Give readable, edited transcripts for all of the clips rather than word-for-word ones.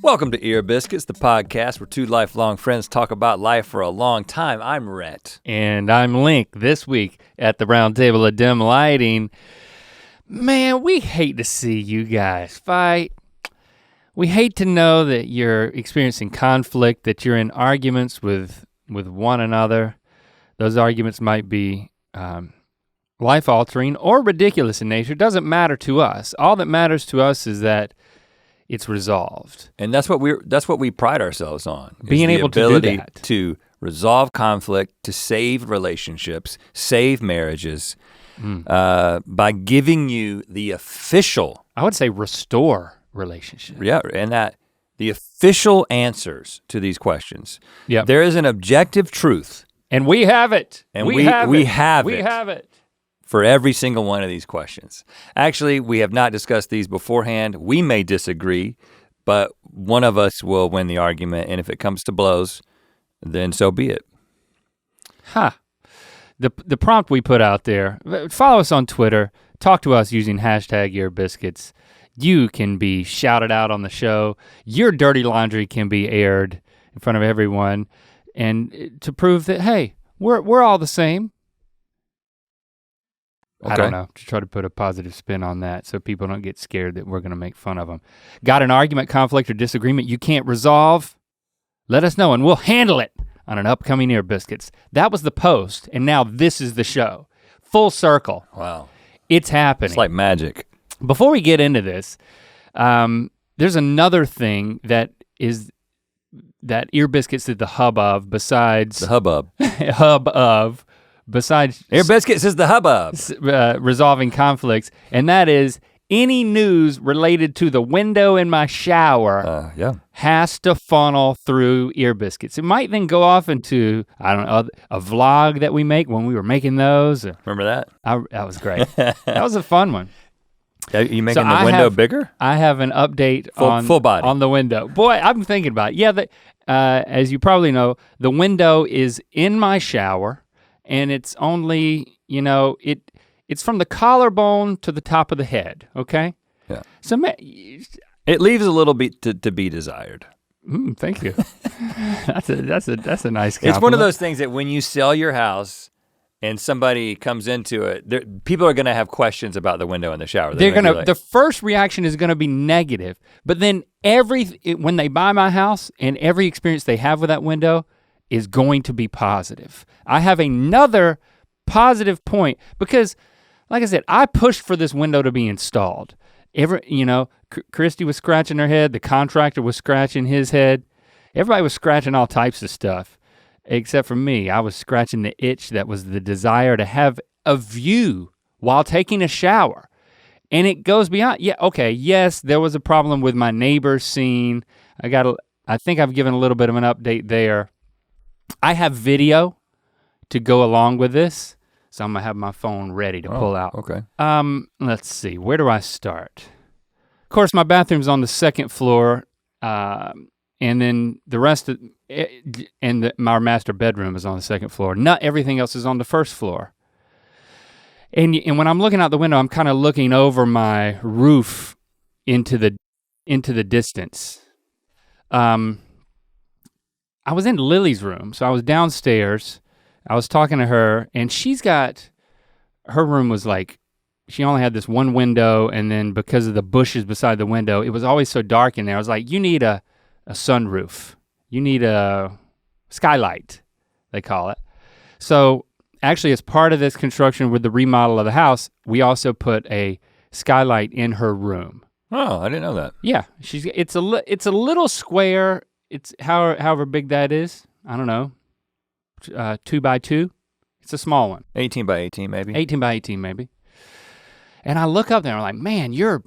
Welcome to Ear Biscuits, the podcast where two lifelong friends talk about life for a long time. I'm Rhett. And I'm Link. This week at the round table of dim lighting, man, we hate to see you guys fight. We hate to know that you're experiencing conflict, that you're in arguments with one another. Those arguments might be life-altering or ridiculous in nature. It doesn't matter to us. All that matters to us is that it's resolved. And that's what we pride ourselves on. Being able to do that. To resolve conflict, to save relationships, save marriages, by giving you the official. I would say restore relationships. Yeah, and that the official answers to these questions. Yeah. There is an objective truth. And we have it. And we have it. For every single one of these questions. Actually, we have not discussed these beforehand. We may disagree, but one of us will win the argument, and if it comes to blows, then so be it. The prompt we put out there, follow us on Twitter, talk to us using hashtag Ear Biscuits. You can be shouted out on the show. Your dirty laundry can be aired in front of everyone, and to prove that, hey, we're all the same. Okay. I don't know, to try to put a positive spin on that so people don't get scared that we're gonna make fun of them. Got an argument, conflict, or disagreement you can't resolve? Let us know and we'll handle it on an upcoming Ear Biscuits. That was the post, and now this is the show. Full circle. Wow. It's happening. It's like magic. Before we get into this, there's another thing that Ear Biscuits is the hub of besides— The hubbub. Besides Ear Biscuits is the hubbub. Resolving conflicts, and that is any news related to the window in my shower has to funnel through Ear Biscuits. It might then go off into, I don't know, a vlog that we make when we were making those. Remember that? That was great. That was a fun one. Are you making the window bigger? I have an update full body on the window. Boy, I'm thinking about it. Yeah, as you probably know, the window is in my shower. And it's only, it's from the collarbone to the top of the head, okay? Yeah. So it leaves a little bit to be desired. Thank you. That's a nice compliment. It's one of those things that when you sell your house and somebody comes into it, people are gonna have questions about the window in the shower. The first reaction is gonna be negative, but then when they buy my house and every experience they have with that window is going to be positive. I have another positive point because, like I said, I pushed for this window to be installed. Christy was scratching her head, the contractor was scratching his head. Everybody was scratching all types of stuff, except for me. I was scratching the itch that was the desire to have a view while taking a shower. And it goes beyond, yes, there was a problem with my neighbor seeing. I think I've given a little bit of an update there. I have video to go along with this, so I'm gonna have my phone ready to pull out. Okay. Let's see, where do I start? Of course, my bathroom's on the second floor, and then the rest of, my master bedroom is on the second floor. Not everything else is on the first floor. And when I'm looking out the window, I'm kind of looking over my roof into the distance. I was in Lily's room, so I was downstairs. I was talking to her, and her room was like, she only had this one window, and then because of the bushes beside the window, it was always so dark in there. I was like, you need a sunroof. You need a skylight, they call it. So actually, as part of this construction with the remodel of the house, we also put a skylight in her room. Oh, I didn't know that. Yeah, it's a little square. It's however big that is. I don't know, 2 by 2. It's a small one. 18 by 18 maybe. 18 by 18 maybe. And I look up there and I'm like, man, your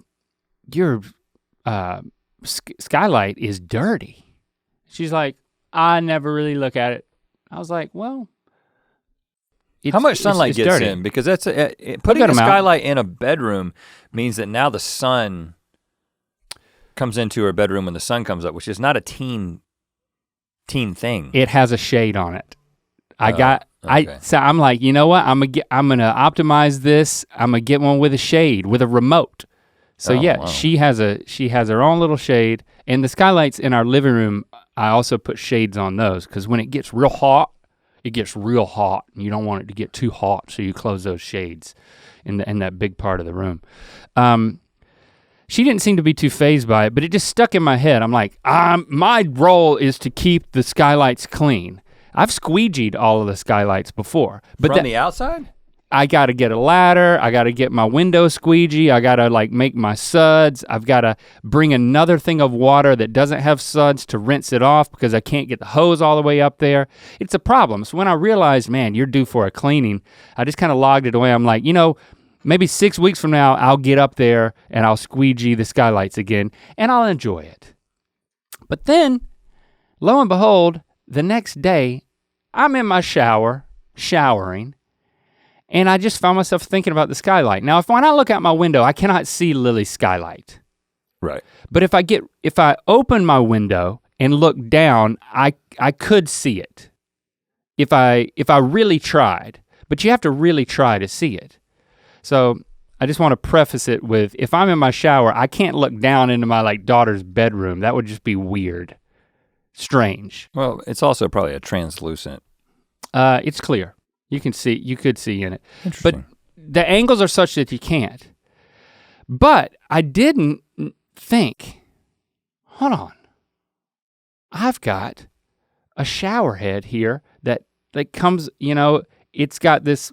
skylight is dirty. She's like, I never really look at it. I was like, well, how much sunlight gets dirty in? Because that's putting a skylight in a bedroom means that now the sun comes into her bedroom when the sun comes up, which is not a teen thing. It has a shade on it. Okay. So I'm like, you know what? I'm gonna optimize this. I'm gonna get one with a shade, with a remote. So wow. She has her own little shade, and the skylights in our living room, I also put shades on those, because when it gets real hot, and you don't want it to get too hot, so you close those shades in that big part of the room. She didn't seem to be too fazed by it, but it just stuck in my head. I'm like, my role is to keep the skylights clean. I've squeegeed all of the skylights before. But from the outside? I gotta get a ladder, I gotta get my window squeegee, I gotta like make my suds, I've gotta bring another thing of water that doesn't have suds to rinse it off because I can't get the hose all the way up there. It's a problem. So when I realized, man, you're due for a cleaning, I just kind of logged it away. I'm like, maybe 6 weeks from now, I'll get up there and I'll squeegee the skylights again and I'll enjoy it. But then, lo and behold, the next day, I'm in my shower, showering, and I just found myself thinking about the skylight. Now, when I look out my window, I cannot see Lily's skylight. Right. But if I open my window and look down, I could see it. If I really tried, but you have to really try to see it. So I just want to preface it with, if I'm in my shower, I can't look down into my daughter's bedroom. That would just be weird, strange. Well, it's also probably a translucent. It's clear. You could see in it. But the angles are such that you can't. But I didn't think, hold on. I've got a shower head here that comes, it's got this,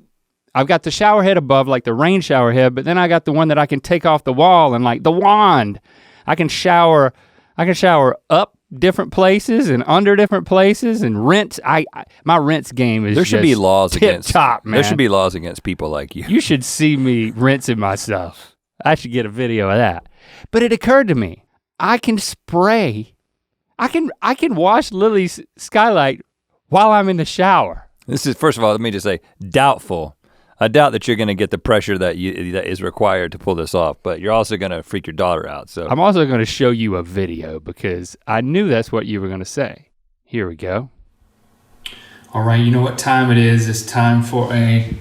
I've got the shower head above, like the rain shower head, but then I got the one that I can take off the wall and like the wand. I can shower up different places and under different places and rinse. My rinse game is there should be laws against top, man. There should be laws against people like you. You should see me rinsing myself. I should get a video of that. But it occurred to me, I can wash Lily's skylight while I'm in the shower. This is, first of all, let me just say, doubtful. I doubt that you're gonna get the pressure that is required to pull this off, but you're also gonna freak your daughter out, so. I'm also gonna show you a video because I knew that's what you were gonna say. Here we go. All right, you know what time it is. It's time for a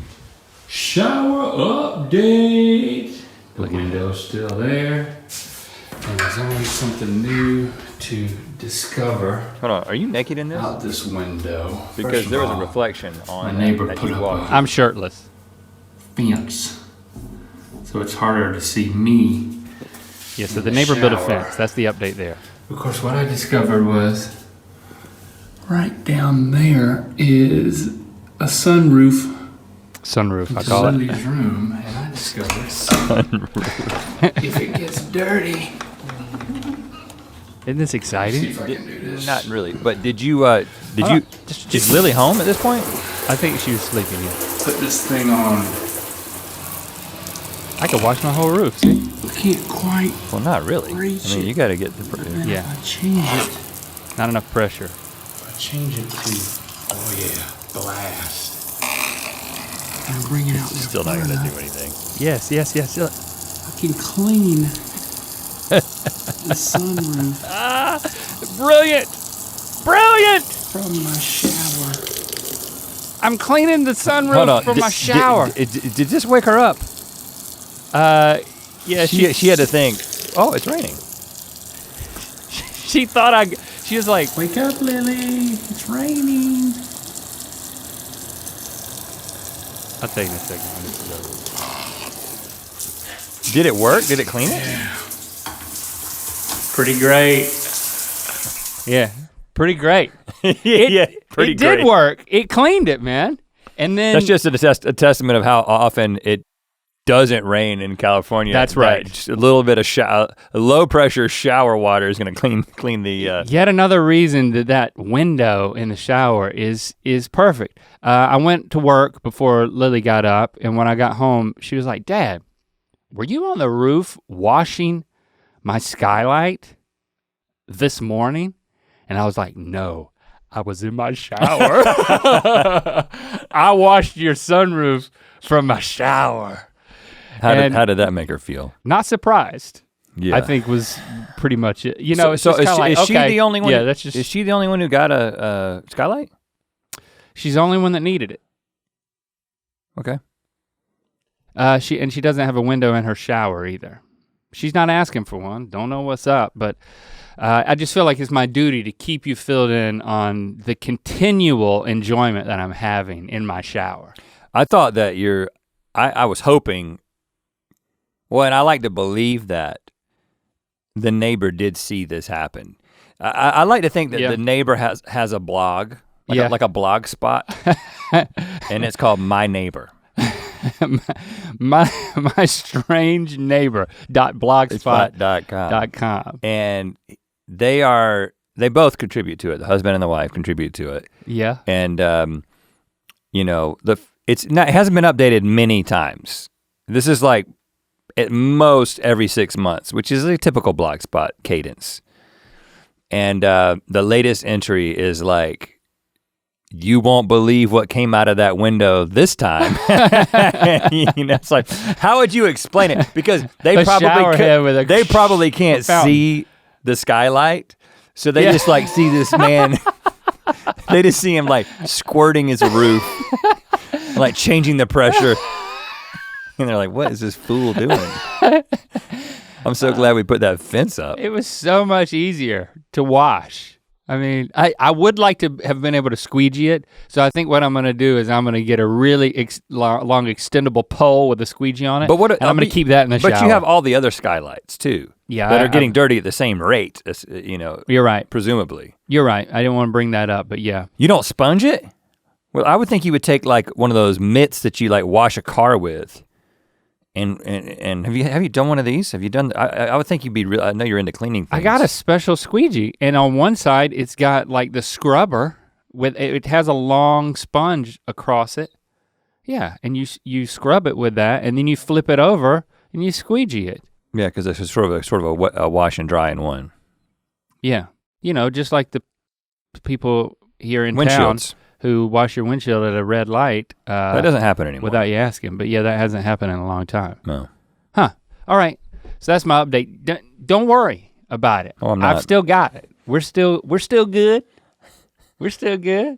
shower update. The window's still there. And there's always something new to discover. Hold on, are you naked in this? Out this window. Because there was a reflection on my neighbor put up I'm shirtless. Fence. So it's harder to see me. Yeah, so the neighbor built a fence. That's the update there. Of course, what I discovered was right down there is a sunroof. Sunroof, I call it. Lily's room, and I discovered sunroof. If it gets dirty. Isn't this exciting? See if I can do this. Not really, but is Lily home at this point? I think she was sleeping, yeah. Put this thing on. I could wash my whole roof, see? I can't quite. Well, not really. You gotta get the yeah. I change it. Not enough pressure. I change it to, blast. And bring it out there. Still not gonna do anything. Yes. I can clean the sunroof. Brilliant! From my shower. I'm cleaning the sunroof from my shower. Did this wake her up? Yeah, she had to think, oh, it's raining. She thought she was like, wake up, Lily, it's raining. I'll take it in a second. Did it work? Did it clean it? Yeah. Pretty great. Yeah, pretty great. It did work. It cleaned it, man. And then that's just a testament of how often it doesn't rain in California. That's right. Just a little bit of low pressure shower water is gonna clean the. Yet another reason that window in the shower is perfect. I went to work before Lily got up, and when I got home, she was like, "Dad, were you on the roof washing my skylight this morning?" And I was like, "No, I was in my shower. I washed your sunroof from my shower." How did that make her feel? Not surprised. Yeah, I think was pretty much it. Is she the only one? Yeah, that's just. Is she the only one who got a skylight? She's the only one that needed it. Okay. She doesn't have a window in her shower either. She's not asking for one, don't know what's up, but I just feel like it's my duty to keep you filled in on the continual enjoyment that I'm having in my shower. I thought that I was hoping, well, and I like to believe that the neighbor did see this happen. I like to think that the neighbor has a blog, like a blog spot, and it's called My Neighbor. my strange neighbor.blogspot.com. And they both contribute to it. The husband and the wife contribute to it. Yeah. And it hasn't been updated many times. This is like at most every 6 months, which is a typical blogspot cadence. And the latest entry is like, you won't believe what came out of that window this time. It's like, how would you explain it? Because they probably can't see the skylight. So they just like see this man, they just see him like squirting his roof, like changing the pressure. And they're like, what is this fool doing? I'm so glad we put that fence up. It was so much easier to wash. I mean, I would like to have been able to squeegee it. So I think what I'm gonna do is I'm gonna get a really long extendable pole with a squeegee on it. And I'm gonna keep that in the shower. But you have all the other skylights too. Yeah. That are getting dirty at the same rate, as, You're right. Presumably. You're right, I didn't wanna bring that up, but yeah. You don't sponge it? Well, I would think you would take like one of those mitts that you like wash a car with. And have you done one of these? Have you done? I would think you'd be real. I know you're into cleaning things. I got a special squeegee, and on one side it's got like the scrubber with it has a long sponge across it. Yeah, and you scrub it with that, and then you flip it over and you squeegee it. Yeah, because it's sort of a wash and dry in one. Yeah, just like the people here in town who wash your windshield at a red light. That doesn't happen anymore. Without you asking, but yeah, that hasn't happened in a long time. No. Huh, all right, so that's my update. Don't worry about it. Oh, I'm not. I've still got it. We're still good. We're still good.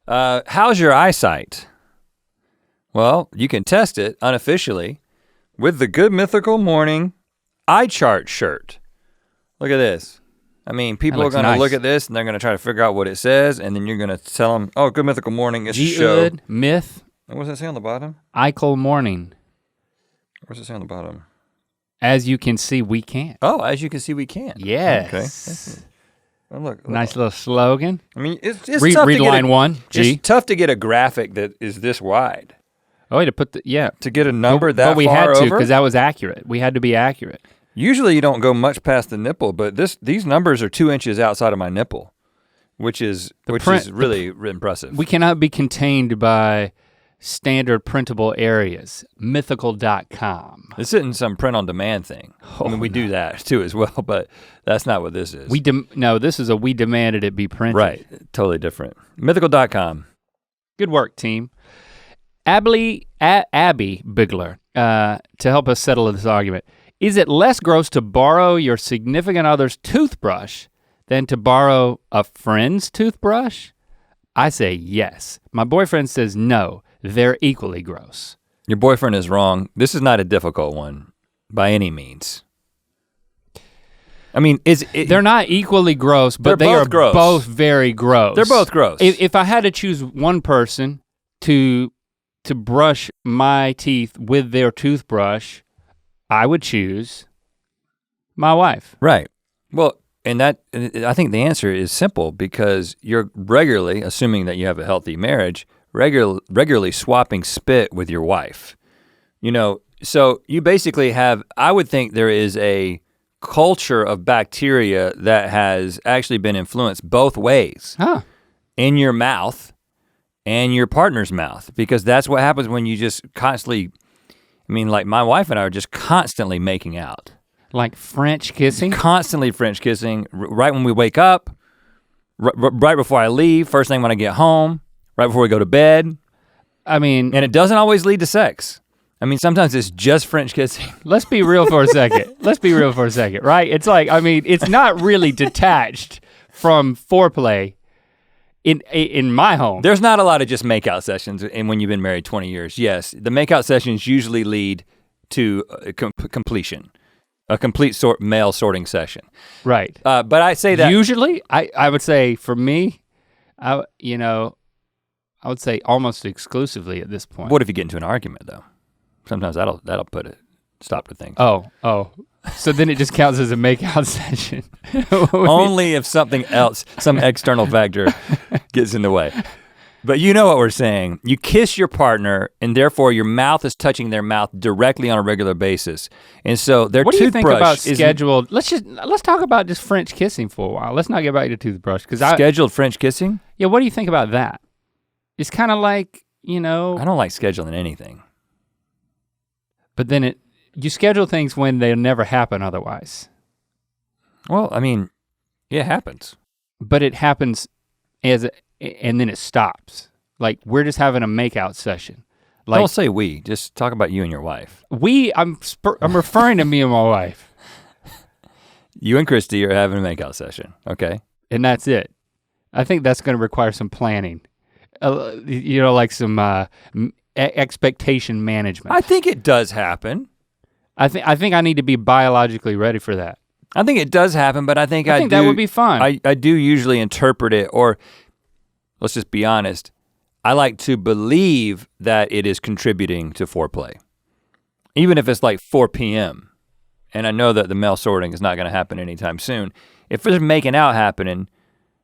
How's your eyesight? Well, you can test it unofficially with the Good Mythical Morning Eye Chart shirt. Look at this. I mean, people are gonna look at this and they're gonna try to figure out what it says, and then you're gonna tell them, oh, Good Mythical Morning is a show. Myth. And what does it say on the bottom? Eichel Morning. What does it say on the bottom? As you can see, we can. Oh, as you can see, we can. Yes. Okay. Oh, look. Nice little slogan. I mean, it's tough to get line one, G. It's tough to get a graphic that is this wide. Oh, to put to get a number that far over. But we had to, because that was accurate. We had to be accurate. Usually you don't go much past the nipple, but these numbers are 2 inches outside of my nipple, which is really impressive. We cannot be contained by standard printable areas. Mythical.com. This isn't some print on demand thing. I mean, we do that too as well, but that's not what this is. No, this is we demanded it be printed. Right, totally different. Mythical.com. Good work, team. Abby Bigler, to help us settle this argument. Is it less gross to borrow your significant other's toothbrush than to borrow a friend's toothbrush? I say yes. My boyfriend says no. They're equally gross. Your boyfriend is wrong. This is not a difficult one by any means. I mean, they're not equally gross, but they are both very gross. They're both gross. If I had to choose one person to brush my teeth with their toothbrush, I would choose my wife. Right. Well, I think the answer is simple, because you're regularly, assuming that you have a healthy marriage, regularly swapping spit with your wife. So you basically have, I would think there is a culture of bacteria that has actually been influenced both ways. In your mouth and your partner's mouth, because that's what happens when you just constantly, like my wife and I are just constantly making out. Like French kissing? Constantly French kissing, right when we wake up, right before I leave, first thing when I get home, right before we go to bed. And it doesn't always lead to sex. Sometimes it's just French kissing. Let's be real for a second. Right? It's like, it's not really detached from foreplay in my home. There's not a lot of just makeout sessions, and when you've been married 20 years, yes, the makeout sessions usually lead to completion. a complete male sorting session. Right. But I say that usually, I would say for me, I would say almost exclusively at this point. What if you get into an argument though? Sometimes that'll put a stop to things. Oh. So then it just counts as a makeout session. Only if something else, some external factor gets in the way. But you know what we're saying. You kiss your partner and therefore your mouth is touching their mouth directly on a regular basis. And so their what toothbrush do you think about scheduled, let's talk about just French kissing for a while. Let's not get back to toothbrush. Scheduled French kissing? Yeah, what do you think about that? It's kind of like, I don't like scheduling anything. But then you schedule things when they'll never happen otherwise. Well, I mean, it happens. But it happens and then it stops. Like we're just having a makeout session. Like, don't say we, just talk about you and your wife. I'm referring to me and my wife. You and Christy are having a makeout session, okay? And that's it. I think that's gonna require some planning. Like some expectation management. I think it does happen. I think I need to be biologically ready for that. I think it does happen, but I think that would be fun. I do usually interpret it, or let's just be honest, I like to believe that it is contributing to foreplay. Even if it's like 4 p.m. and I know that the male sorting is not gonna happen anytime soon. If there's making out happening,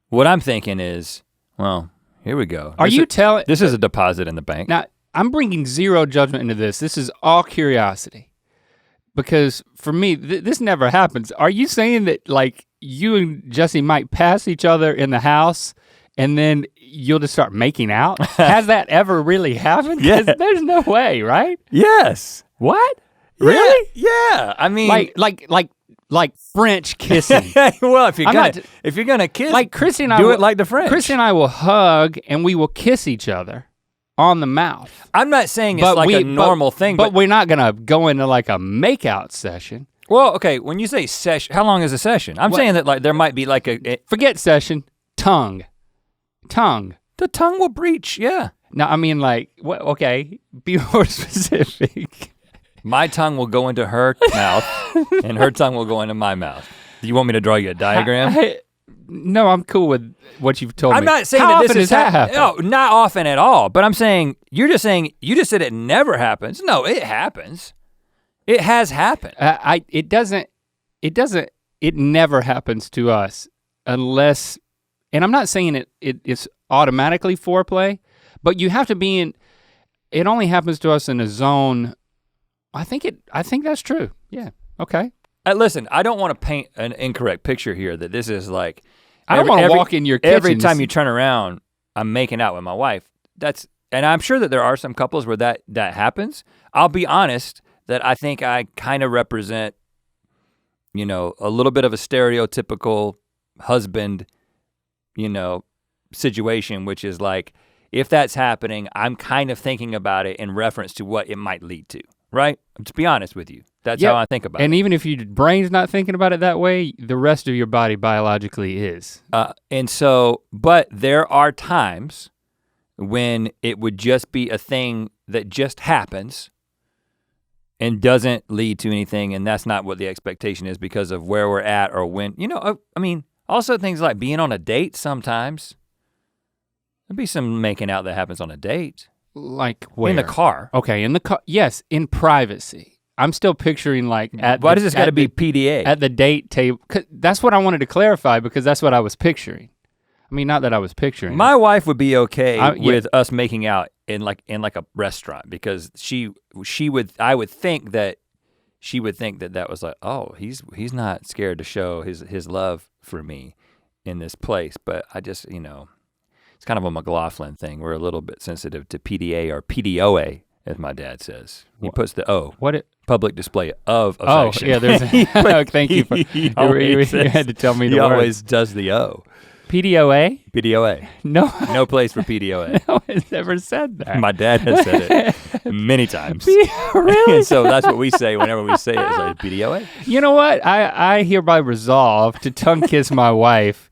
what I'm thinking is, well, here we go. This is a deposit in the bank. Now, I'm bringing zero judgment into this. This is all curiosity. Because for me, this never happens. Are you saying that like you and Jesse might pass each other in the house and then you'll just start making out? Has that ever really happened? Yeah. There's no way, right? Yes. What? Yeah. Really? Yeah. I mean, like French kissing. Well, if you're gonna kiss, like Chrissy and I do it like the French. Chrissy and I will hug and we will kiss each other on the mouth. I'm not saying it's like a normal thing, but we're not gonna go into like a makeout session. Well, okay, when you say session, how long is a session? I'm saying that like there might be like forget session, tongue. The tongue will breach, yeah. No, I mean like, what? Okay, be more specific. My tongue will go into her mouth and her tongue will go into my mouth. Do you want me to draw you a diagram? No, I'm cool with what you've told me. I'm not saying how that often this does that happen? No, not often at all. But I'm saying, you just said it never happens. No, it happens. It has happened. It never happens to us unless, and I'm not saying it's automatically foreplay, but you have to be in, it only happens to us in a zone. I think that's true. Yeah, okay. Listen, I don't want to paint an incorrect picture here that this is like, I don't want to walk in your kitchen. Every time you turn around, I'm making out with my wife. And I'm sure that there are some couples where that happens. I'll be honest that I think I kind of represent, a little bit of a stereotypical husband, situation, which is like, if that's happening, I'm kind of thinking about it in reference to what it might lead to, right? To be honest with you, that's how I think about it. And even if your brain's not thinking about it that way, the rest of your body biologically is. But there are times when it would just be a thing that just happens and doesn't lead to anything, and that's not what the expectation is because of where we're at or when, also things like being on a date sometimes. There'd be some making out that happens on a date. Like where? In the car. Okay, in the car, yes, in privacy. I'm still picturing like Why does this gotta be PDA? At the date table, that's what I wanted to clarify because that's what I was picturing. I mean, not that I was picturing. My wife would be okay with us making out in like a restaurant because I would think that she would think that was like, oh, he's not scared to show his love for me in this place, but I just, it's kind of a McLaughlin thing. We're a little bit sensitive to PDA or PDOA, as my dad says. He puts the O. Public display of affection. Oh, yeah, there's thank you. You had to tell me the word. He always does the O. PDOA? PDOA. No. No place for PDOA. No one's ever said that. My dad has said it many times. Really? And so that's what we say whenever we say it. It's like PDOA. You know what? I hereby resolve to tongue kiss my wife,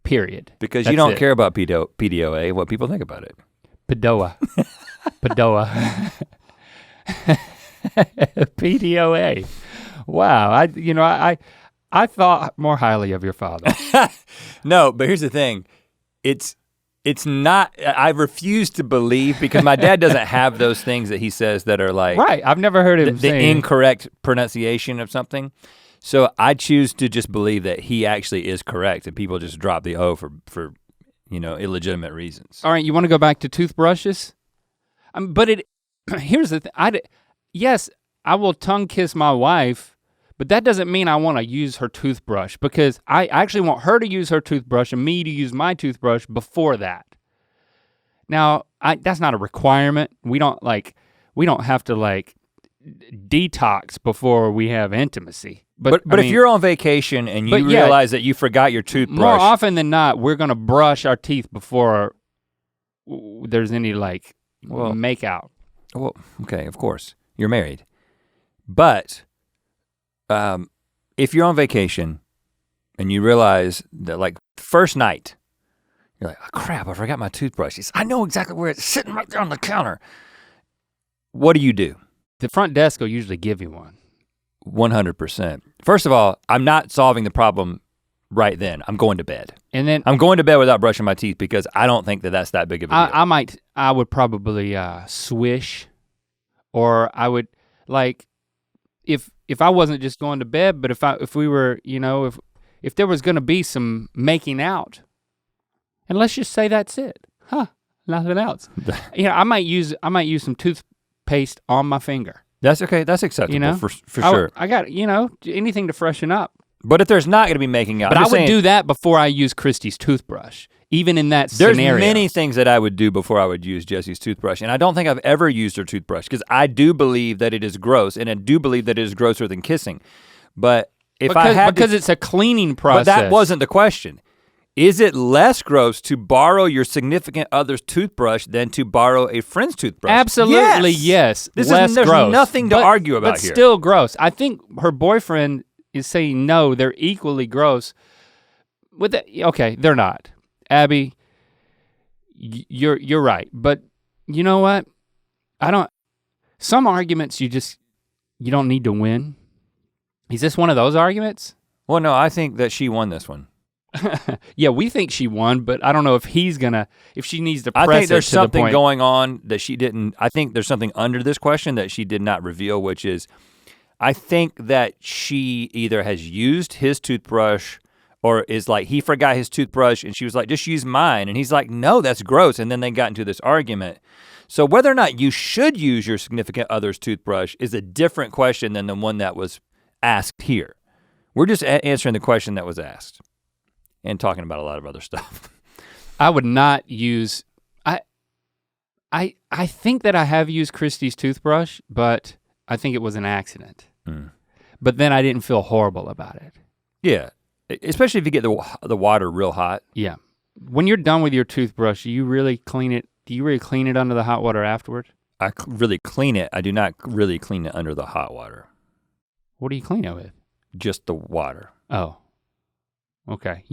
period. Because you don't care about PDOA, what people think about it. Padoa. PDOA. Wow, I thought more highly of your father. No, but here's the thing. It's not, I refuse to believe because my dad doesn't have those things that he says that are like. Right, I've never heard him say the incorrect pronunciation of something. So I choose to just believe that he actually is correct and people just drop the O for illegitimate reasons. All right, you wanna go back to toothbrushes? But here's the thing, yes, I will tongue kiss my wife, but that doesn't mean I wanna use her toothbrush because I actually want her to use her toothbrush and me to use my toothbrush before that. Now, that's not a requirement. We don't have to detox before we have intimacy. But if you're on vacation and you realize that you forgot your toothbrush. More often than not, we're gonna brush our teeth before there's any make out. Well, okay, of course, you're married. But if you're on vacation and you realize that first night, you're like, oh, crap, I forgot my toothbrush. I know exactly where it's sitting right there on the counter. What do? The front desk will usually give you one. 100%. First of all, I'm not solving the problem right then. I'm going to bed. And then I'm going to bed without brushing my teeth because I don't think that that's that big of a deal. I would probably swish, or I would if I wasn't just going to bed, but if we were, if there was gonna be some making out, and let's just say that's it, nothing else. I might use some toothpaste on my finger. That's okay, that's acceptable for sure. I got, anything to freshen up. But if there's not gonna be making out, but I would do that before I use Christy's toothbrush, even in that scenario. There's many things that I would do before I would use Jesse's toothbrush, and I don't think I've ever used her toothbrush because I do believe that it is gross, and I do believe that it is grosser than kissing. But because it's a cleaning process. But that wasn't the question. Is it less gross to borrow your significant other's toothbrush than to borrow a friend's toothbrush? Absolutely, yes. There's gross. nothing to argue about but here. But still gross. I think her boyfriend is saying no, they're equally gross. Okay, they're not. Abby, you're right. But you know what? Some arguments you don't need to win. Is this one of those arguments? Well, no, I think that she won this one. Yeah, we think she won, but I don't know if if she needs to press I think there's it to something the point. going on that she didn't, I think there's something under this question that she did not reveal, which is, I think that she either has used his toothbrush or is he forgot his toothbrush and she was like, just use mine. And he's like, no, that's gross. And then they got into this argument. So whether or not you should use your significant other's toothbrush is a different question than the one that was asked here. We're just answering the question that was asked and talking about a lot of other stuff. I would not use, I think that I have used Christy's toothbrush, but I think it was an accident. But then I didn't feel horrible about it. Yeah, especially if you get the water real hot. Yeah. When you're done with your toothbrush, do you really clean it under the hot water afterward? I really clean it. I do not really clean it under the hot water. What do you clean it with? Just the water. Oh. Okay,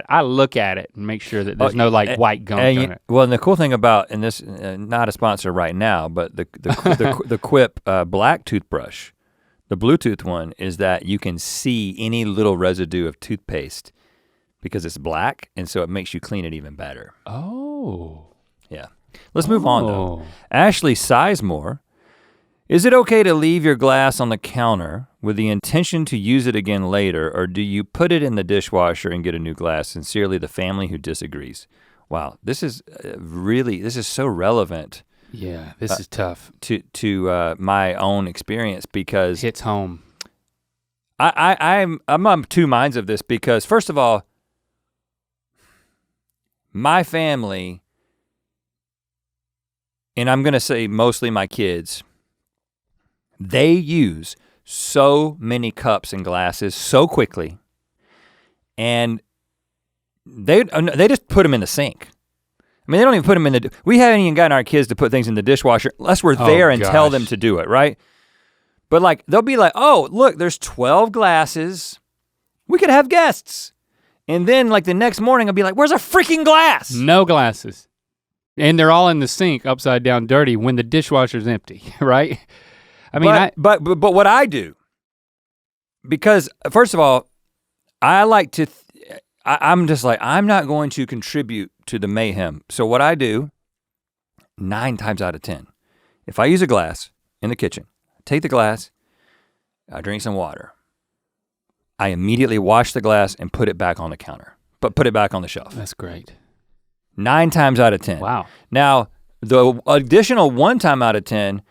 I look at it and make sure that there's no white gunk on it. Well, and the cool thing about, and this, not a sponsor right now, but the Quip black toothbrush, the Bluetooth one, is that you can see any little residue of toothpaste because it's black, and so it makes you clean it even better. Oh. Yeah, let's move on though. Ashley Sizemore, is it okay to leave your glass on the counter with the intention to use it again later, or do you put it in the dishwasher and get a new glass? Sincerely, the family who disagrees. Wow, this is so relevant. Yeah, this is tough. To my own experience because hits home. I'm on two minds of this because first of all, my family, and I'm gonna say mostly my kids, they use so many cups and glasses so quickly, and they just put them in the sink. I mean, they don't even put them in we haven't even gotten our kids to put things in the dishwasher unless we're there and tell them to do it, right? But they'll be like, oh, look, there's 12 glasses. We could have guests. And then the next morning I'll be like, where's our freaking glass? No glasses. And they're all in the sink upside down dirty when the dishwasher's empty, right? I mean, but what I do because first of all, I like to, I'm just like, I'm not going to contribute to the mayhem. So what I do, 9 times out of 10, if I use a glass in the kitchen, take the glass, I drink some water. I immediately wash the glass and put it back on the counter, but put it back on the shelf. That's great. 9 times out of 10. Wow. Now, the additional 1 time out of 10,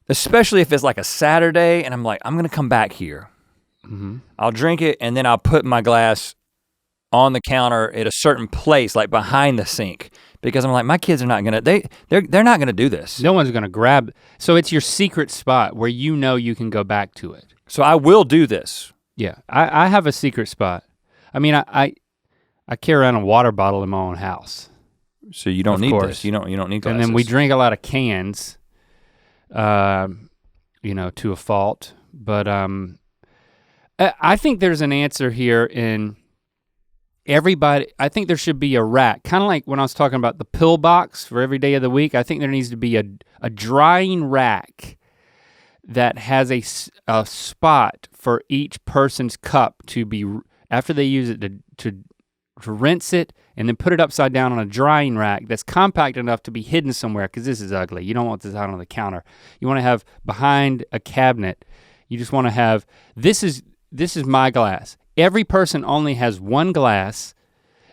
especially if it's like a Saturday and I'm like, I'm gonna come back here. I'll drink it and then I'll put my glass on the counter at a certain place, like behind the sink, because I'm like, my kids are not gonna, they're not gonna do this. No one's gonna grab, so it's your secret spot where you know you can go back to it. So I will do this. Yeah, I have a secret spot. I mean, I carry around a water bottle in my own house. So you don't need this, you don't need glasses. And then we drink a lot of cans, you know, to a fault. But I think there's an answer here in everybody. I think there should be a rack, kind of like when I was talking about the pill box for every day of the week. I think there needs to be a drying rack that has a spot for each person's cup to be, after they use it, to rinse it and then put it upside down on a drying rack that's compact enough to be hidden somewhere, because this is ugly. You don't want this out on the counter. You wanna have behind a cabinet. You just wanna have, this is my glass. Every person only has one glass,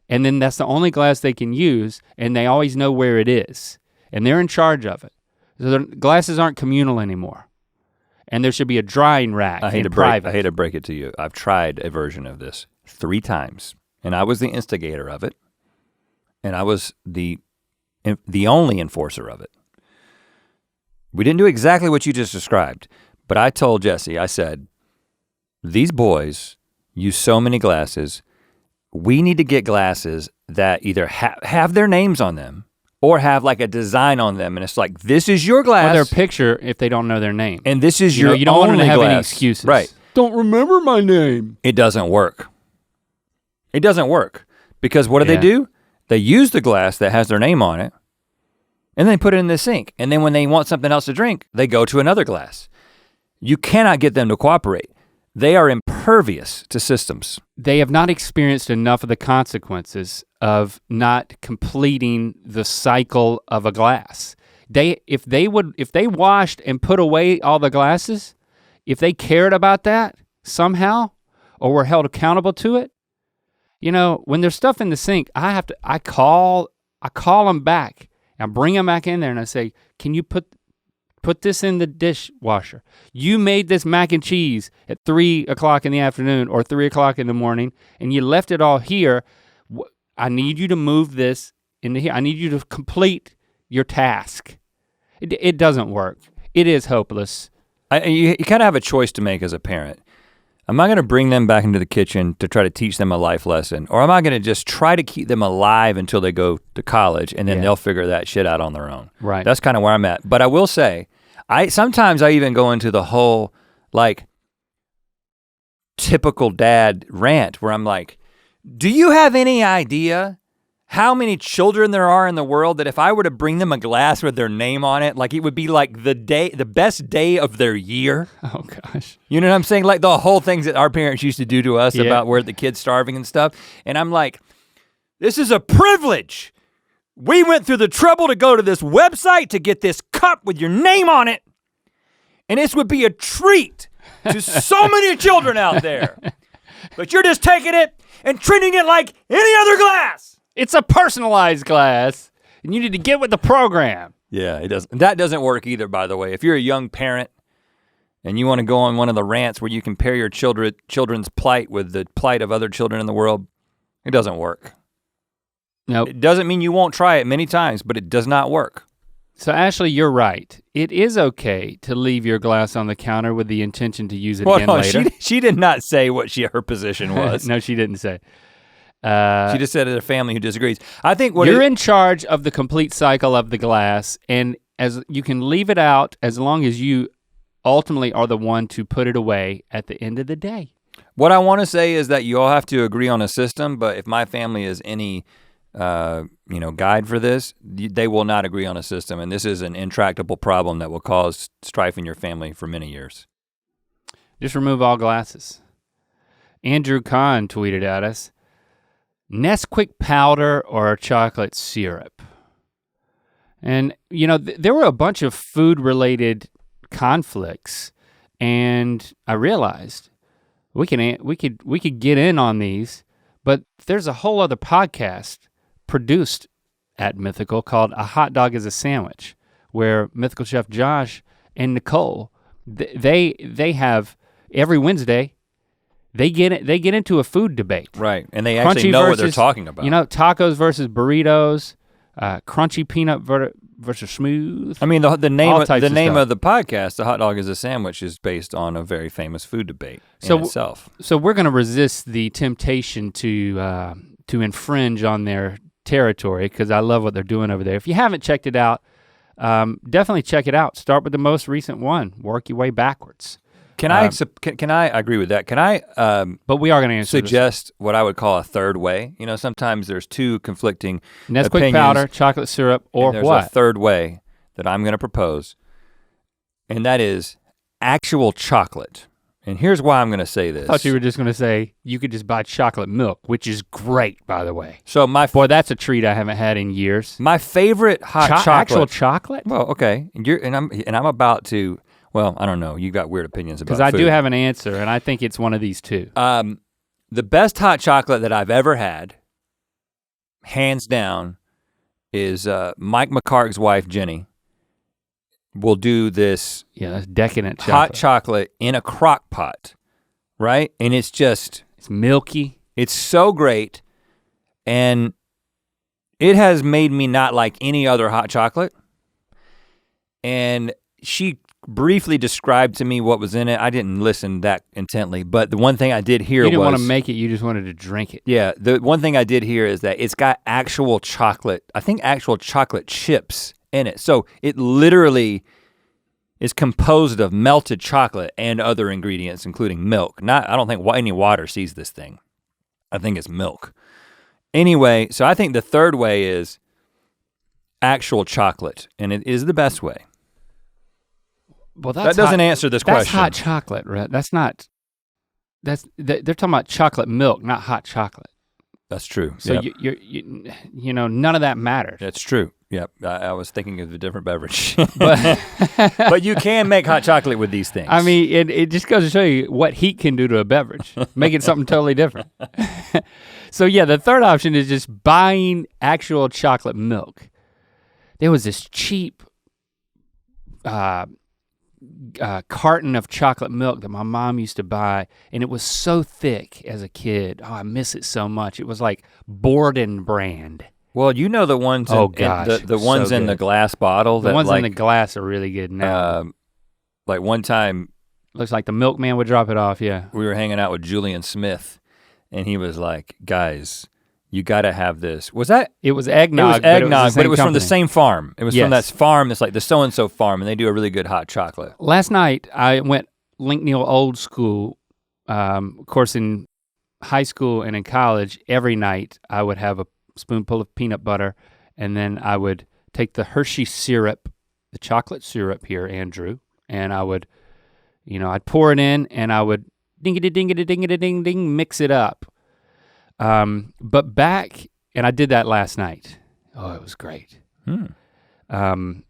and then that's the only glass they can use, and they always know where it is, and they're in charge of it. So their glasses aren't communal anymore. And there should be a drying rack in private. I hate to break it to you. I've tried a version of this 3 times, and I was the instigator of it, and I was the only enforcer of it. We didn't do exactly what you just described, but I told Jesse, I said, these boys use so many glasses, we need to get glasses that either have their names on them or have like a design on them, and it's like, this is your glass. Or their picture if they don't know their name. And this is your you don't want them to have glass. any excuses. Right. Don't remember my name. It doesn't work. It doesn't work, because what do they do? They use the glass that has their name on it, and then put it in the sink. And then when they want something else to drink, they go to another glass. You cannot get them to cooperate. They are impervious to systems. They have not experienced enough of the consequences of not completing the cycle of a glass. If they washed and put away all the glasses, if they cared about that somehow, or were held accountable to it, you know, when there's stuff in the sink, I call them back and bring them back in there, and I say, can you put this in the dishwasher? You made this mac and cheese at 3 o'clock in the afternoon or 3 o'clock in the morning, and you left it all here. I need you to move this into here. I need you to complete your task. It doesn't work. It is hopeless. You kind of have a choice to make as a parent. Am I gonna bring them back into the kitchen to try to teach them a life lesson? Or am I gonna just try to keep them alive until they go to college, and then they'll figure that shit out on their own? Right. That's kind of where I'm at. But I will say, sometimes I even go into the whole like typical dad rant where I'm like, do you have any idea how many children there are in the world that if I were to bring them a glass with their name on it, like it would be like the best day of their year? Oh gosh. You know what I'm saying? Like the whole things that our parents used to do to us about where the kid's starving and stuff. And I'm like, this is a privilege. We went through the trouble to go to this website to get this cup with your name on it. And this would be a treat to so many children out there. But you're just taking it and treating it like any other glass. It's a personalized glass, and you need to get with the program. Yeah, it doesn't. That doesn't work either, by the way. If you're a young parent and you want to go on one of the rants where you compare your children's plight with the plight of other children in the world, it doesn't work. Nope. It doesn't mean you won't try it many times, but it does not work. So Ashley, you're right. It is okay to leave your glass on the counter with the intention to use it again later. She did not say what her position was. No, she didn't say. She just said it's a family who disagrees. I think you're in charge of the complete cycle of the glass, and as you can leave it out as long as you ultimately are the one to put it away at the end of the day. What I want to say is that you all have to agree on a system, but if my family is any guide for this, they will not agree on a system, and this is an intractable problem that will cause strife in your family for many years. Just remove all glasses. Andrew Kahn tweeted at us, Nesquik powder or chocolate syrup? And you know, there were a bunch of food related conflicts, and I realized we could get in on these, but there's a whole other podcast produced at Mythical called A Hot Dog is a Sandwich, where Mythical Chef Josh and Nicole, they have every Wednesday, they get into a food debate. Right, and they actually know what they're talking about. You know, tacos versus burritos, crunchy peanut versus smooth. I mean, the name of the podcast, The Hot Dog is a Sandwich, is based on a very famous food debate in itself. So we're gonna resist the temptation to infringe on their territory, because I love what they're doing over there. If you haven't checked it out, definitely check it out. Start with the most recent one, work your way backwards. Can I agree with that? Can I but we are gonna suggest what I would call a third way? You know, sometimes there's two conflicting Nesquik opinions, powder, chocolate syrup, or there's what? a third way that I'm gonna propose, and that is actual chocolate. And here's why I'm gonna say this. I thought you were just gonna say you could just buy chocolate milk, which is great, by the way. So boy, that's a treat I haven't had in years. My favorite hot chocolate. Actual chocolate? Well, okay, and I'm about to. Well, I don't know. You got weird opinions about food. Because I do have an answer, and I think it's one of these two. The best hot chocolate that I've ever had, hands down, is Mike McCart's wife, Jenny, will do this. Yeah, that's decadent chocolate. Hot chocolate in a crock pot, right? And it's milky. It's so great, and it has made me not like any other hot chocolate. And she briefly described to me what was in it. I didn't listen that intently, but the one thing I did hear was— You didn't want to make it, you just wanted to drink it. Yeah, the one thing I did hear is that it's got actual chocolate, I think actual chocolate chips in it. So it literally is composed of melted chocolate and other ingredients, including milk. I don't think any water sees this thing. I think it's milk. Anyway, so I think the third way is actual chocolate, and it is the best way. Well, that doesn't answer this question. That's hot chocolate, right? They're talking about chocolate milk, not hot chocolate. That's true. So yep. you know, none of that matters. That's true. Yep, I was thinking of a different beverage. but you can make hot chocolate with these things. I mean, it just goes to show you what heat can do to a beverage. Make it something totally different. So yeah, the third option is just buying actual chocolate milk. There was this cheap carton of chocolate milk that my mom used to buy, and it was so thick as a kid. Oh, I miss it so much. It was like Borden brand. Well, you know the ones the ones in the glass bottle. The ones in the glass are really good now. Like one time, looks like the milkman would drop it off. Yeah, we were hanging out with Julian Smith, and he was like, "Guys, you gotta have this." Was that? It was eggnog. It was eggnog, but it was from the same farm. It was from that farm. It's like the so-and-so farm, and they do a really good hot chocolate. Last night, I went Link Neal old school. Of course, in high school and in college, every night I would have a spoonful of peanut butter, and then I would take the Hershey syrup, the chocolate syrup here, Andrew, and I would, I'd pour it in, and I would ding-a-ding-a-ding-a-ding-ding, mix it up. But back, and I did that last night. Oh, it was great. Ironic.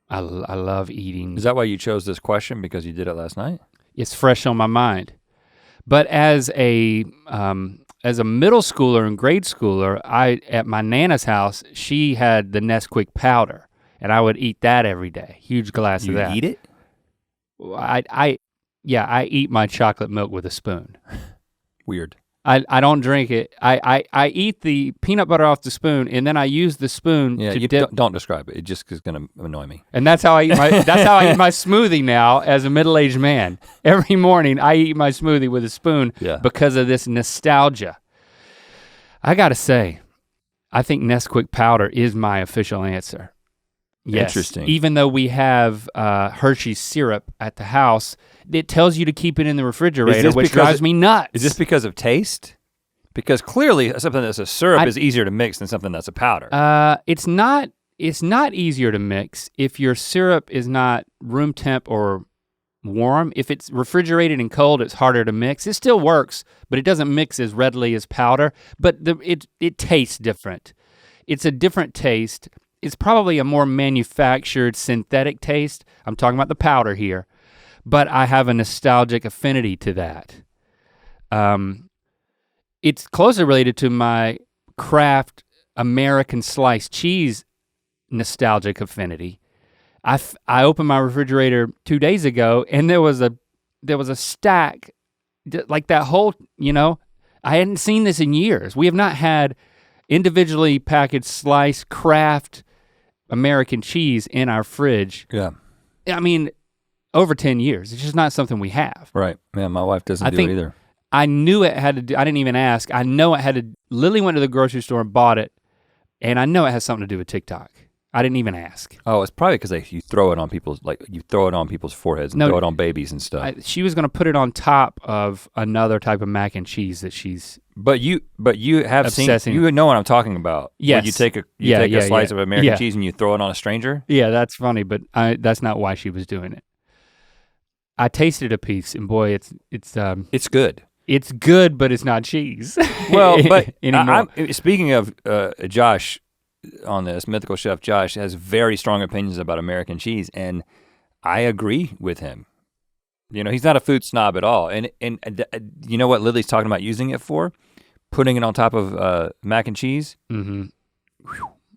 I love eating. Is that why you chose this question, because you did it last night? It's fresh on my mind. But as a middle schooler and grade schooler, at my Nana's house, she had the Nesquik powder, and I would eat that every day. Huge glass of that. You eat it? I eat my chocolate milk with a spoon. Weird. I don't drink it. I eat the peanut butter off the spoon, and then I use the spoon to dip. Don't describe it. It just is gonna annoy me. And that's how I eat my my smoothie now as a middle-aged man. Every morning I eat my smoothie with a spoon because of this nostalgia. I gotta say, I think Nesquik powder is my official answer. Yes. Interesting. Even though we have Hershey's syrup at the house, it tells you to keep it in the refrigerator, which drives me nuts. Is this because of taste? Because clearly something that's a syrup is easier to mix than something that's a powder. It's not easier to mix if your syrup is not room temp or warm. If it's refrigerated and cold, it's harder to mix. It still works, but it doesn't mix as readily as powder, but it tastes different. It's a different taste. It's probably a more manufactured synthetic taste. I'm talking about the powder here, but I have a nostalgic affinity to that. It's closely related to my Kraft American sliced cheese nostalgic affinity. I opened my refrigerator 2 days ago and there was a stack, like that whole, I hadn't seen this in years. We have not had individually packaged sliced Kraft American cheese in our fridge. Yeah. I mean, over 10 years. It's just not something we have. Right, yeah, my wife doesn't do it either. I knew it had to do, I didn't even ask. I know it had to, Lily went to the grocery store and bought it, and I know it has something to do with TikTok. I didn't even ask. Oh, it's probably because you throw it on people's, foreheads and throw it on babies and stuff. She was gonna put it on top of another type of mac and cheese that she's But you have obsessing. seen, you know what I'm talking about. Yes. When you take a slice of American cheese and you throw it on a stranger? Yeah, that's funny, but that's not why she was doing it. I tasted a piece and boy, it's good. It's good, but it's not cheese. Well, but anymore. Speaking of Josh on this, Mythical Chef Josh has very strong opinions about American cheese, and I agree with him. He's not a food snob at all. And you know what Lily's talking about using it for? Putting it on top of mac and cheese. Mm-hmm.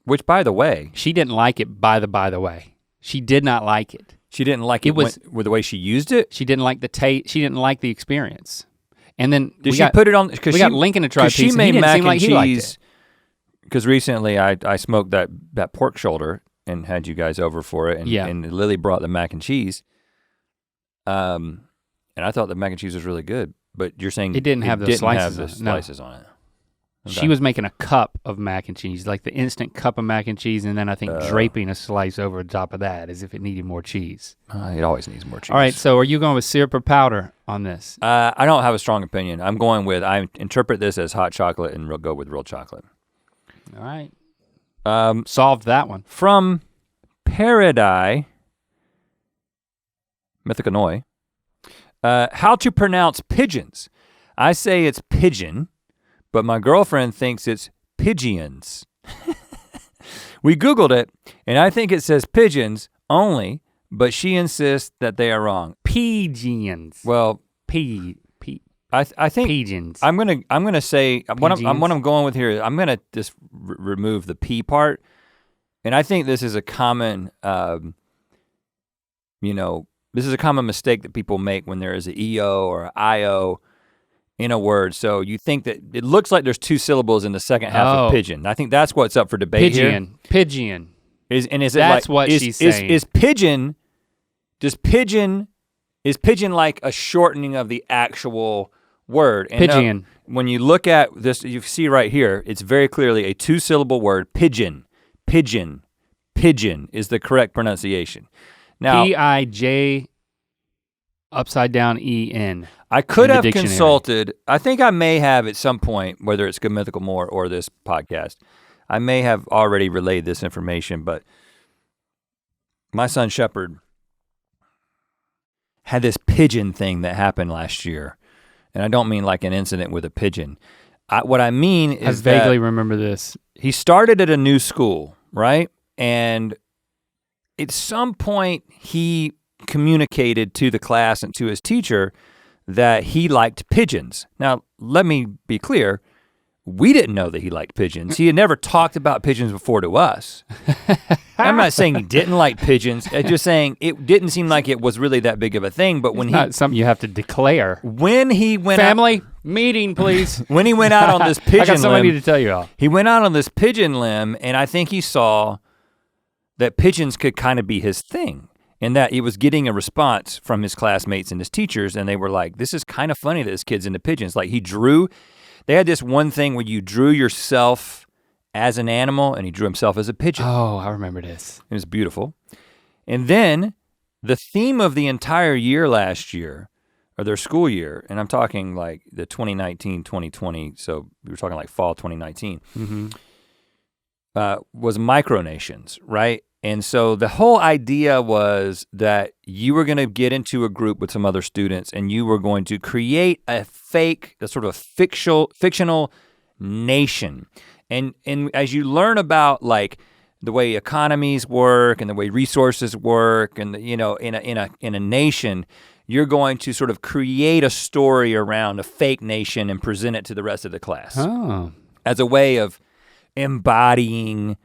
Which, by the way. She didn't like it, by the way. She did not like it. She didn't like it with the way she used it? She didn't like the taste, she didn't like the experience. And then put it on? We got Lincoln to try a piece. She made mac and cheese. Because recently I smoked that pork shoulder and had you guys over for it, and Lily brought the mac and cheese. And I thought the mac and cheese was really good, but you're saying it didn't have the slices on it. Okay. She was making a cup of mac and cheese, like the instant cup of mac and cheese, and then I think draping a slice over the top of that as if it needed more cheese. It always needs more cheese. All right, so are you going with syrup or powder on this? I don't have a strong opinion. I'm going with, I interpret this as hot chocolate and go with real chocolate. All right. Solved that one. From Paradise, Mythical, how to pronounce pigeons. I say it's pigeon, but my girlfriend thinks it's pigeons. We Googled it, and I think it says pigeons only, but she insists that they are wrong. Pigeons. Well, I think pigeons. I'm gonna say what I'm going with here. I'm gonna just remove the P part, and I think this is a common, this is a common mistake that people make when there is an EO or an IO in a word. So you think that it looks like there's two syllables in the second half of pigeon. I think that's what's up for debate here. Pigeon. That's what she's saying. Is pigeon like a shortening of the actual word? And pigeon. When you look at this, you see right here, it's very clearly a two-syllable word, pigeon. Pigeon is the correct pronunciation. Now, P-I-J upside down E-N. I could have consulted, I think I may have at some point, whether it's Good Mythical More or this podcast, I may have already relayed this information, but my son Shepard had this pigeon thing that happened last year. And I don't mean like an incident with a pigeon. What I mean is I vaguely remember this. He started at a new school, right? And at some point he communicated to the class and to his teacher that he liked pigeons. Now, let me be clear, we didn't know that he liked pigeons. He had never talked about pigeons before to us. I'm not saying he didn't like pigeons, I'm just saying it didn't seem like it was really that big of a thing, but when it's not something you have to declare. When he went Family, meeting please. When he went out on this pigeon limb. I got something I need to tell you all. He went out on this pigeon limb and I think he saw that pigeons could kind of be his thing. And that he was getting a response from his classmates and his teachers, and they were like, this is kind of funny that this kid's into pigeons. Like they had this one thing where you drew yourself as an animal and he drew himself as a pigeon. Oh, I remember this. It was beautiful. And then the theme of the entire year last year, or their school year, and I'm talking like the 2019-2020, so we were talking like fall 2019, was micronations, right? And so the whole idea was that you were gonna get into a group with some other students and you were going to create a sort of fictional nation. And as you learn about like the way economies work and the way resources work and in a nation, you're going to sort of create a story around a fake nation and present it to the rest of the class. Oh. As a way of embodying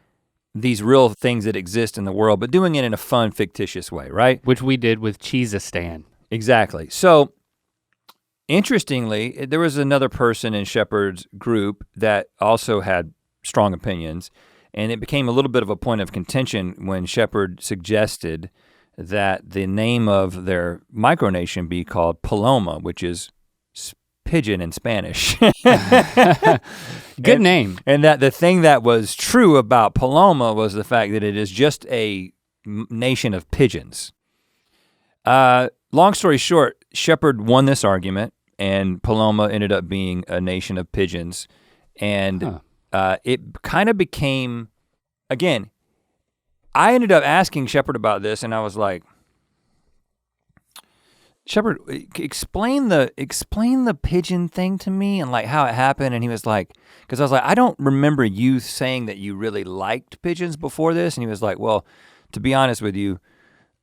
these real things that exist in the world, but doing it in a fun, fictitious way, right? Which we did with Cheese-a-Stan. Exactly. So, interestingly, there was another person in Shepard's group that also had strong opinions, and it became a little bit of a point of contention when Shepard suggested that the name of their micronation be called Paloma, which is pigeon in Spanish. Good name. And that the thing that was true about Paloma was the fact that it is just a nation of pigeons. Long story short, Shepard won this argument and Paloma ended up being a nation of pigeons. And it kind of became, again, I ended up asking Shepard about this and I was like, Shepard, explain the pigeon thing to me and like how it happened. And he was like, because I was like, I don't remember you saying that you really liked pigeons before this. And he was like, well, to be honest with you,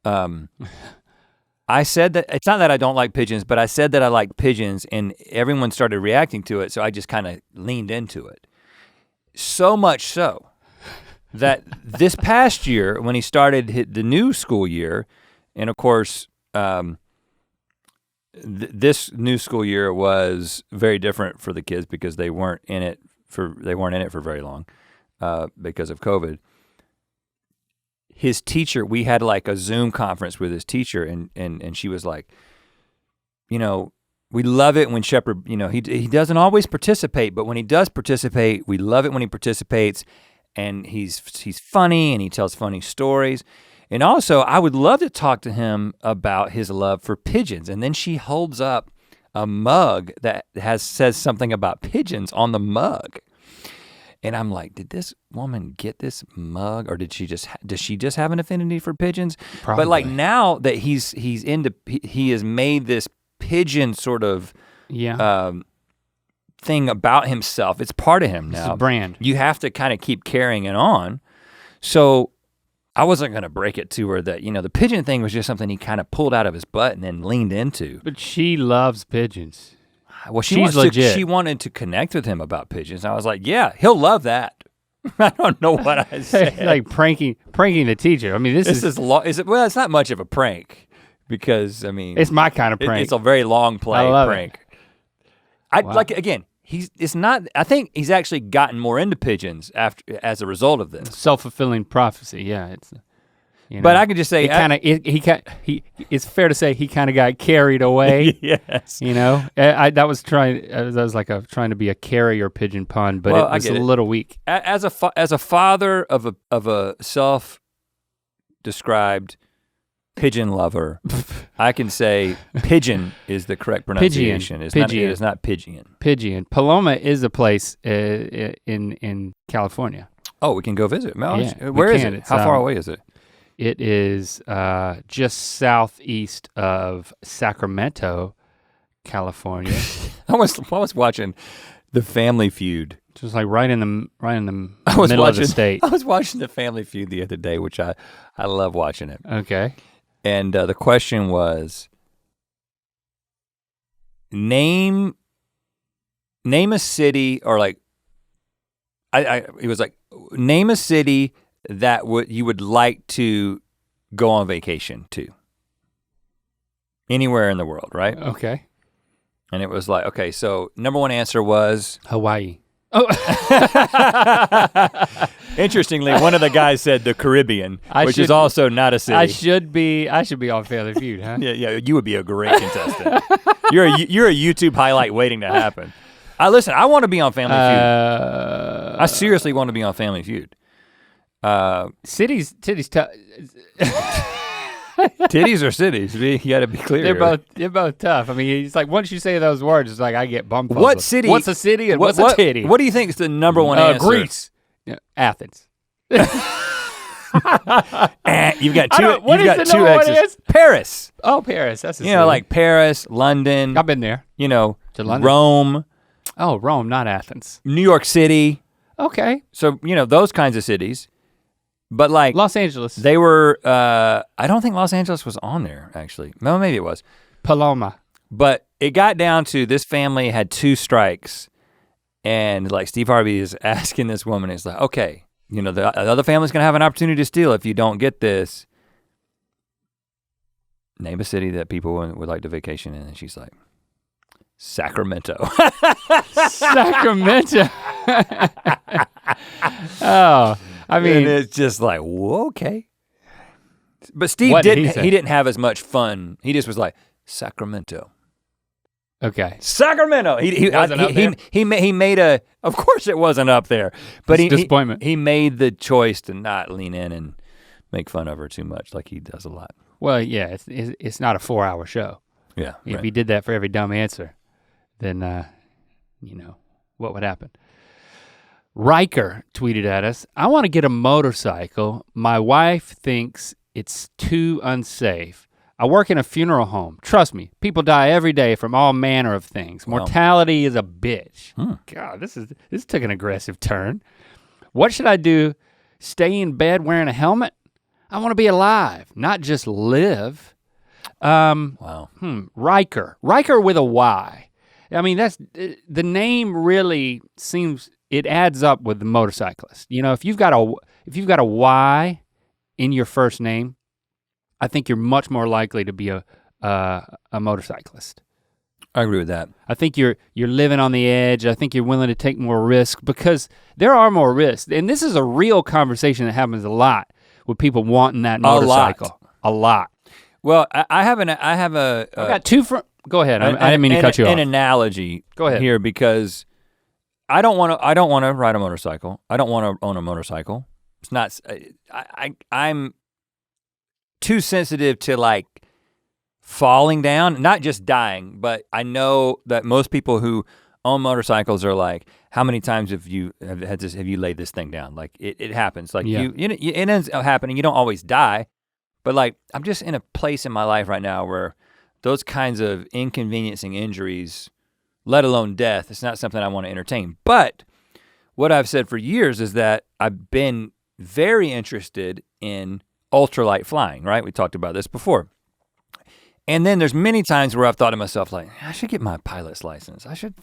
I said that, it's not that I don't like pigeons, but I said that I like pigeons and everyone started reacting to it. So I just kind of leaned into it. So much so that this past year when he started the new school year, and of course, this new school year was very different for the kids because they weren't in it for very long because of COVID. His teacher, we had like a Zoom conference with his teacher and she was like, we love it when Shepard, he doesn't always participate, but when he does participate, we love it when he participates and he's funny and he tells funny stories. And also, I would love to talk to him about his love for pigeons. And then she holds up a mug that says something about pigeons on the mug. And I'm like, did this woman get this mug or does she just have an affinity for pigeons? Probably. But like now that he has made this pigeon sort of thing about himself. It's part of him now. It's a brand. You have to kind of keep carrying it on. So I wasn't gonna break it to her that, the pigeon thing was just something he kind of pulled out of his butt and then leaned into. But she loves pigeons. Well, she wanted to connect with him about pigeons. I was like, yeah, he'll love that. I don't know what I said. Like pranking the teacher. I mean, this is well, it's not much of a prank because it's my kind of prank. It's a very long play prank. Again, I think he's actually gotten more into pigeons as a result of this. Self-fulfilling prophecy, yeah. But I can just say, it's fair to say he kind of got carried away. Yes. That was trying to be a carrier pigeon pun, but it was a little weak. As a father of a self-described pigeon lover, I can say pigeon is the correct pronunciation. It is not pigeon. Pigeon. Paloma is a place in California. Oh, we can go visit. Yeah, where is it? How far away is it? It is just southeast of Sacramento, California. I was watching The Family Feud. Just like right in the middle of the state. I was watching The Family Feud the other day, which I love watching it. Okay. And the question was, name a city, or like, it was like, name a city that you would like to go on vacation to. Anywhere in the world, right? Okay. And it was like, okay, so number one answer was Hawaii. Oh. Interestingly, one of the guys said the Caribbean, which is also not a city. I should be on Family Feud, huh? Yeah, you would be a great contestant. You're a YouTube highlight waiting to happen. Listen, I want to be on Family Feud. I seriously want to be on Family Feud. Cities. Titties are cities. You got to be clear. They're both tough. I mean, it's like once you say those words, it's like I get bum puzzled. What city? What's a city and what's a titty? What do you think is the number one answer? Greece. Yeah, Athens. You've got two X's. Paris. Oh, Paris. That's like Paris, London. I've been there. To London. Rome. Oh, Rome, not Athens. New York City. Okay. So those kinds of cities. But like Los Angeles. They were. I don't think Los Angeles was on there actually. No, maybe it was. Paloma. But it got down to this family had 2 strikes, and like Steve Harvey is asking this woman, he's like, okay, the other family's gonna have an opportunity to steal if you don't get this. Name a city that people would like to vacation in, and she's like, Sacramento. Sacramento. Oh, I mean, and it's just like, whoa, okay. But Steve didn't have as much fun. He just was like, Sacramento. Okay. Sacramento. He made a. Of course, it wasn't up there, but disappointment. He made the choice to not lean in and make fun of her too much, like he does a lot. Well, yeah, it's not a 4-hour show. Yeah. If he did that for every dumb answer, then what would happen? Riker tweeted at us, I want to get a motorcycle. My wife thinks it's too unsafe. I work in a funeral home. Trust me, people die every day from all manner of things. Wow. Mortality is a bitch. God, this took an aggressive turn. What should I do? Stay in bed wearing a helmet? I want to be alive, not just live. Wow. Riker with a Y. I mean, that's the name really seems, it adds up with the motorcyclist. If you've got a Y in your first name, I think you're much more likely to be a motorcyclist. I agree with that. I think you're living on the edge. I think you're willing to take more risk because there are more risks. And this is a real conversation that happens a lot with people wanting that motorcycle. A lot. Well, I have I've got 2 go ahead. I didn't mean to cut you off. An analogy go ahead. Here because I don't want to ride a motorcycle. I don't want to own a motorcycle. It's not I'm too sensitive to like falling down, not just dying, but I know that most people who own motorcycles are like, how many times have you laid this thing down? Like it happens. Like it ends up happening. You don't always die, but like I'm just in a place in my life right now where those kinds of inconveniencing injuries, let alone death, it's not something I want to entertain. But what I've said for years is that I've been very interested in ultralight flying, right? We talked about this before. And then there's many times where I've thought to myself like, I should get my pilot's license. I should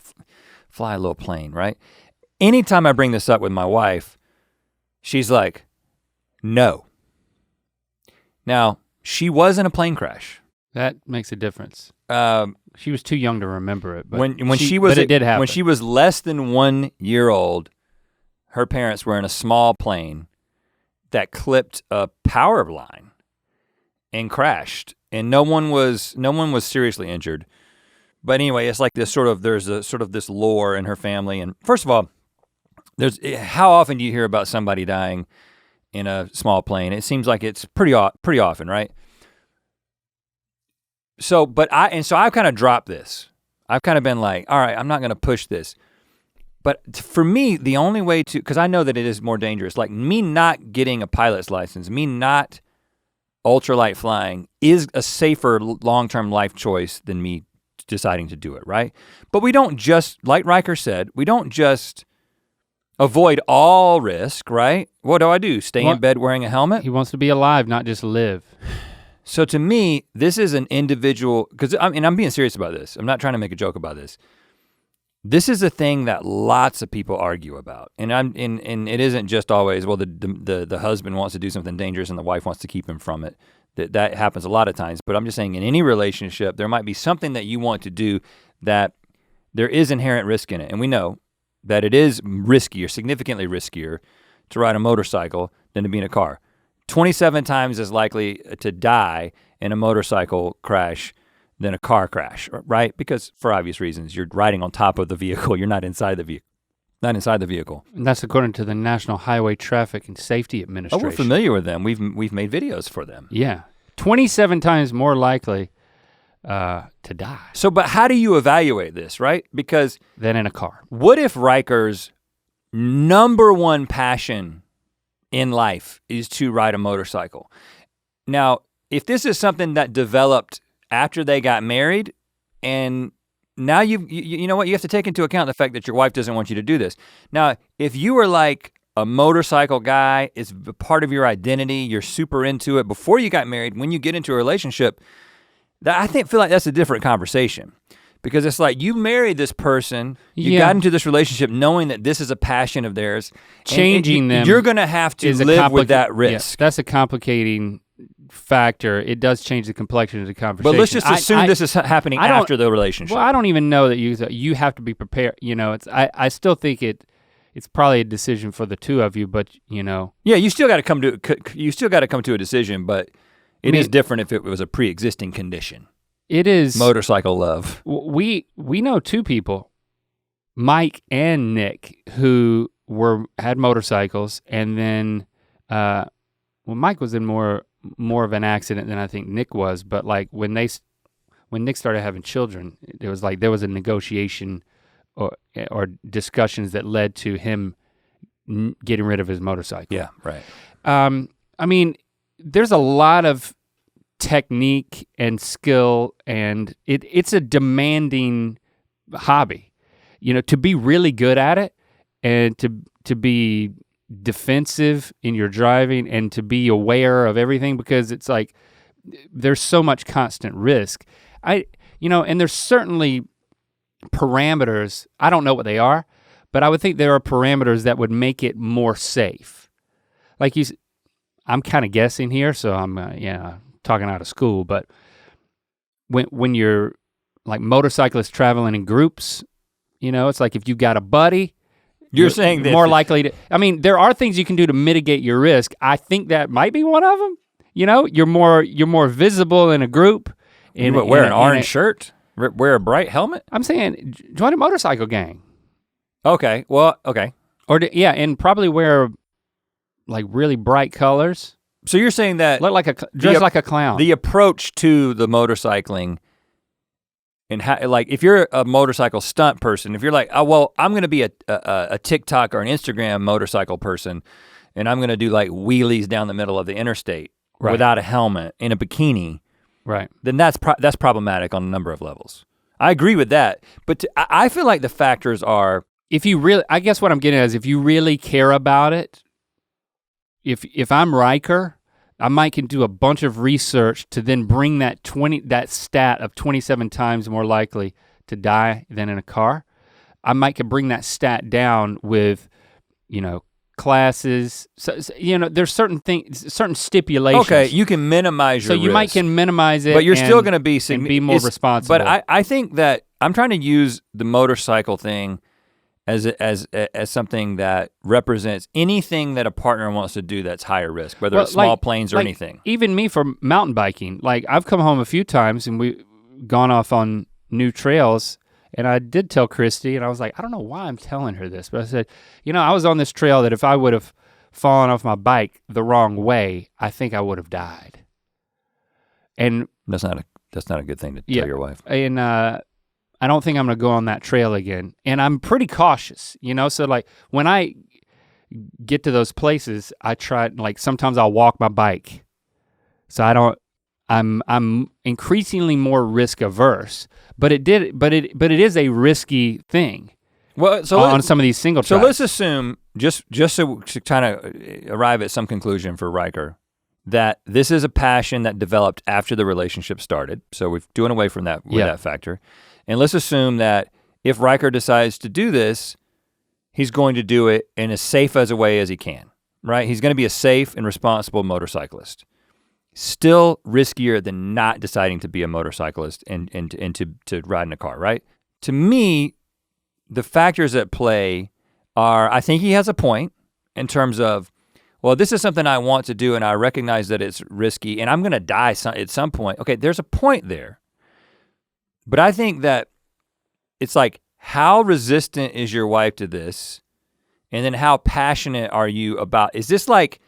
fly a little plane, right? Anytime I bring this up with my wife, she's like, no. Now, she was in a plane crash. That makes a difference. She was too young to remember it, but when it did happen. When she was less than 1 year old, her parents were in a small plane that clipped a power line and crashed, and no one was seriously injured. But anyway, it's like there's this lore in her family. And first of all, how often do you hear about somebody dying in a small plane? It seems like it's pretty often, right? So I've kind of dropped this. I've kind of been like, all right, I'm not gonna push this. But for me, the only way to, because I know that it is more dangerous, like me not getting a pilot's license, me not ultralight flying is a safer long-term life choice than me deciding to do it, right? But we don't just, like Riker said, we don't just avoid all risk, right? What do? Stay in bed wearing a helmet? He wants to be alive, not just live. So to me, this is an individual, I'm being serious about this. I'm not trying to make a joke about this. This is a thing that lots of people argue about. And it isn't just always, well, the husband wants to do something dangerous and the wife wants to keep him from it. That happens a lot of times, but I'm just saying in any relationship, there might be something that you want to do that there is inherent risk in it. And we know that it is riskier, significantly riskier to ride a motorcycle than to be in a car. 27 times as likely to die in a motorcycle crash than a car crash, right? Because for obvious reasons, you're riding on top of the vehicle, you're not inside the vehicle. And that's according to the National Highway Traffic and Safety Administration. Oh, we're familiar with them. We've made videos for them. Yeah, 27 times more likely to die. So, but how do you evaluate this, right? Because than in a car. What if Riker's number one passion in life is to ride a motorcycle. Now, if this is something that developed after they got married, and now you know what, you have to take into account the fact that your wife doesn't want you to do this. Now, if you were like a motorcycle guy, it's part of your identity, you're super into it before you got married, when you get into a relationship, I feel like that's a different conversation. Because it's like you married this person, you got into this relationship knowing that this is a passion of theirs. Changing them. You're gonna have to live with that risk. That's a complicating factor. It does change the complexion of the conversation. But let's just assume this is happening after the relationship. Well, I don't even know that you have to be prepared. I still think it's probably a decision for the two of you, but Yeah, you still gotta come to a decision, but it is different if it was a pre-existing condition. It is motorcycle love. We know two people, Mike and Nick, who had motorcycles, and then Mike was in more of an accident than I think Nick was, but like when Nick started having children, there was a negotiation or discussions that led to him getting rid of his motorcycle. Yeah, right. I mean, there's a lot of technique and skill, and it's a demanding hobby. To be really good at it and to be defensive in your driving and to be aware of everything, because it's like there's so much constant risk. And there's certainly parameters, I don't know what they are, but I would think there are parameters that would make it more safe. I'm kind of guessing here, so I'm talking out of school, but when you're like motorcyclists traveling in groups, it's like if you've got a buddy, you're saying that more likely to, there are things you can do to mitigate your risk. I think that might be one of them. You're more visible in a group. Wear an orange shirt? Wear a bright helmet? I'm saying join a motorcycle gang. Okay, well, okay. And probably wear like really bright colors. So you're saying that dress like a clown. The approach to the motorcycling, and if you're a motorcycle stunt person, if you're like, oh well, I'm gonna be a TikTok or an Instagram motorcycle person, and I'm gonna do like wheelies down the middle of the interstate without a helmet in a bikini, right? Then that's problematic on a number of levels. I agree with that, but I feel like the factors are, if you really, I guess what I'm getting at is if you really care about it. If I'm Riker, I might can do a bunch of research to then bring that stat of 27 times more likely to die than in a car. I might can bring that stat down with, classes. So, there's certain things, certain stipulations. Okay, you can minimize your risk. So you might can minimize it, but you're still going to be more responsible. But I think that I'm trying to use the motorcycle thing as something that represents anything that a partner wants to do that's higher risk, whether it's small planes or anything. Even me for mountain biking, I've come home a few times and we've gone off on new trails, and I did tell Christy, and I was like, I don't know why I'm telling her this, but I said, I was on this trail that if I would have fallen off my bike the wrong way, I think I would have died. And that's not a good thing to tell your wife. And I don't think I'm gonna go on that trail again. And I'm pretty cautious, so when I get to those places, I try, sometimes I'll walk my bike. So I'm increasingly more risk averse, but it is a risky thing. Well, so on some of these single tracks. So let's assume, just so to kind of arrive at some conclusion for Riker, that this is a passion that developed after the relationship started. So we're doing away from that with that factor. And let's assume that if Riker decides to do this, he's going to do it in as safe as a way as he can, right? He's gonna be a safe and responsible motorcyclist. Still riskier than not deciding to be a motorcyclist and to ride in a car, right? To me, the factors at play are, I think he has a point in terms of, well, this is something I want to do and I recognize that it's risky and I'm gonna die at some point. Okay, there's a point there. But I think that it's like, how resistant is your wife to this? And then how passionate are you about, is this like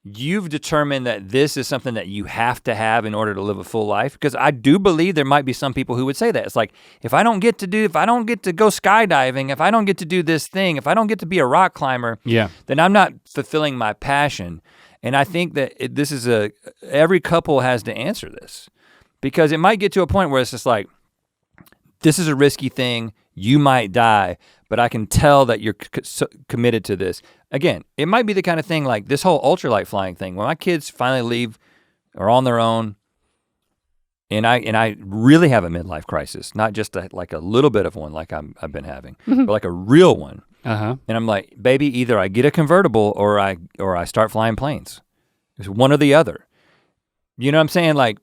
you've determined that this is something that you have to have in order to live a full life? Because I do believe there might be some people who would say that. It's like, if I don't get to go skydiving, if I don't get to do this thing, if I don't get to be a rock climber, then I'm not fulfilling my passion. And I think that every couple has to answer this, because it might get to a point where it's just like, this is a risky thing, you might die, but I can tell that you're committed to this. Again, it might be the kind of thing like this whole ultralight flying thing. When my kids finally leave or on their own, and I really have a midlife crisis, not just like a little bit of one like I've been having, but like a real one. And I'm like, baby, either I get a convertible or I start flying planes. It's one or the other. You know what I'm saying? Like,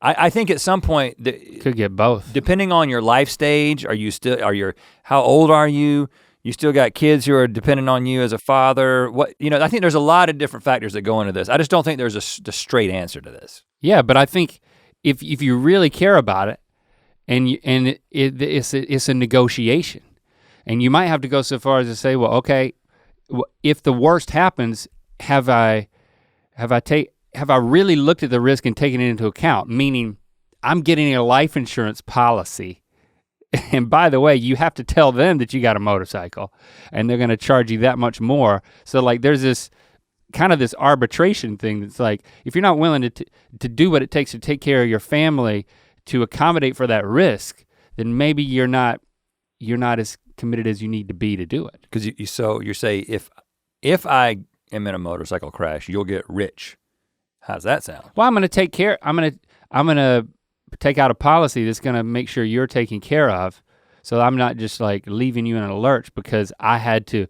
I think at some point could get both. Depending on your life stage, how old are you? You still got kids who are dependent on you as a father. I think there's a lot of different factors that go into this. I just don't think there's a straight answer to this. Yeah, but I think if you really care about it, it's a negotiation, and you might have to go so far as to say, well, okay, if the worst happens, have I really looked at the risk and taken it into account? Meaning, I'm getting a life insurance policy. And by the way, you have to tell them that you got a motorcycle and they're gonna charge you that much more. So like there's this kind of this arbitration thing that's like, if you're not willing to do what it takes to take care of your family to accommodate for that risk, then maybe you're not as committed as you need to be to do it. Because you say, if I am in a motorcycle crash, you'll get rich. How's that sound? Well, I'm gonna take out a policy that's gonna make sure you're taken care of, so I'm not just like leaving you in a lurch because I had to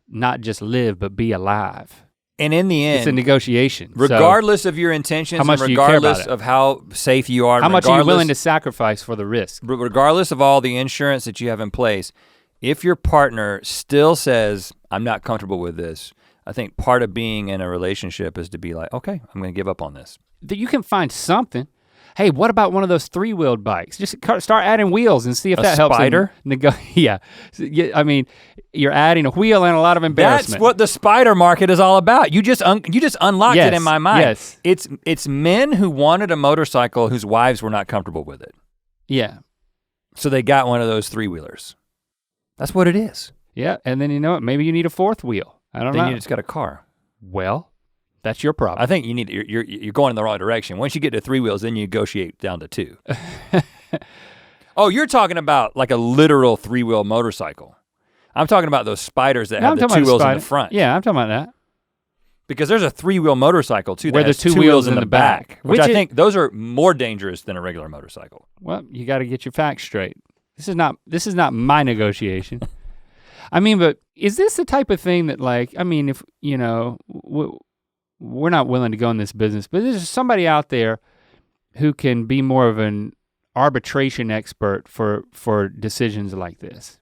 not just live but be alive. And in the end, it's a negotiation. Regardless of your intentions, and regardless of how safe you are, how much are you willing to sacrifice for the risk? Regardless of all the insurance that you have in place, if your partner still says, I'm not comfortable with this, I think part of being in a relationship is to be like, okay, I'm gonna give up on this. That you can find something. Hey, what about one of those 3-wheeled bikes? Just start adding wheels and see if that helps. A spider? Yeah, I mean, you're adding a wheel and a lot of embarrassment. That's what the spider market is all about. You just unlocked it in my mind. Yes. It's men who wanted a motorcycle whose wives were not comfortable with it. Yeah. So they got one of those 3-wheelers. That's what it is. Yeah, and then you know what? Maybe you need a 4th wheel. I don't know. Then you just got a car. Well, that's your problem. I think you're going in the wrong direction. Once you get to 3 wheels, then you negotiate down to 2. Oh, you're talking about like a literal 3-wheel motorcycle. I'm talking about those spiders that have the 2 wheels in the front. Yeah, I'm talking about that. Because there's a 3-wheel motorcycle too where that has the 2 wheels in the back. Which I think those are more dangerous than a regular motorcycle. Well, you gotta get your facts straight. This is not my negotiation. I mean, but is this the type of thing that like, I mean, if, you know, we're not willing to go in this business, but there's somebody out there who can be more of an arbitration expert for decisions like this.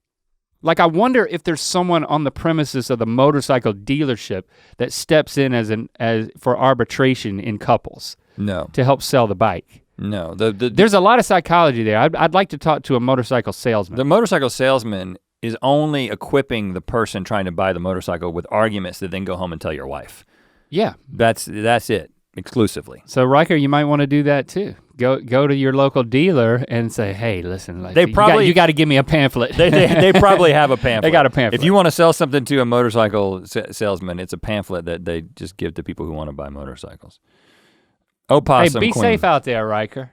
Like I wonder if there's someone on the premises of the motorcycle dealership that steps in as for arbitration in couples. No. To help sell the bike. No. There's a lot of psychology there. I'd like to talk to a motorcycle salesman. The motorcycle salesman is only equipping the person trying to buy the motorcycle with arguments that then go home and tell your wife. Yeah. That's it, exclusively. So Riker, you might want to do that too. Go to your local dealer and say, hey, listen, like, you got to give me a pamphlet. They probably have a pamphlet. They got a pamphlet. If you want to sell something to a motorcycle salesman, it's a pamphlet that they just give to people who want to buy motorcycles. Opossum Hey, be Queen. safe out there, Riker.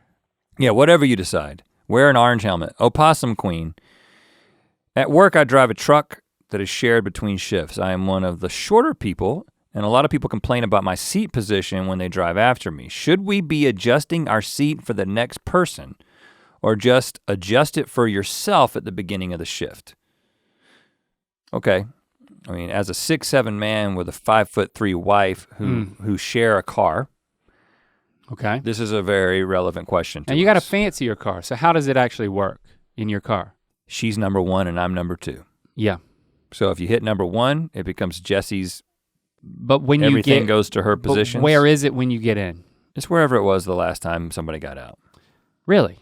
Yeah, whatever you decide. Wear an orange helmet. Opossum Queen. At work, I drive a truck that is shared between shifts. I am one of the shorter people, and a lot of people complain about my seat position when they drive after me. Should we be adjusting our seat for the next person, or just adjust it for yourself at the beginning of the shift? Okay, I mean, as a 6'7" man with a 5'3" wife who share a car, okay, this is a very relevant question to And you got to fancy your car, so how does it actually work in your car? She's number 1 and I'm number 2. Yeah. So if you hit number 1, it becomes Jesse's. But when everything goes to her position. Where is it when you get in? It's wherever it was the last time somebody got out. Really?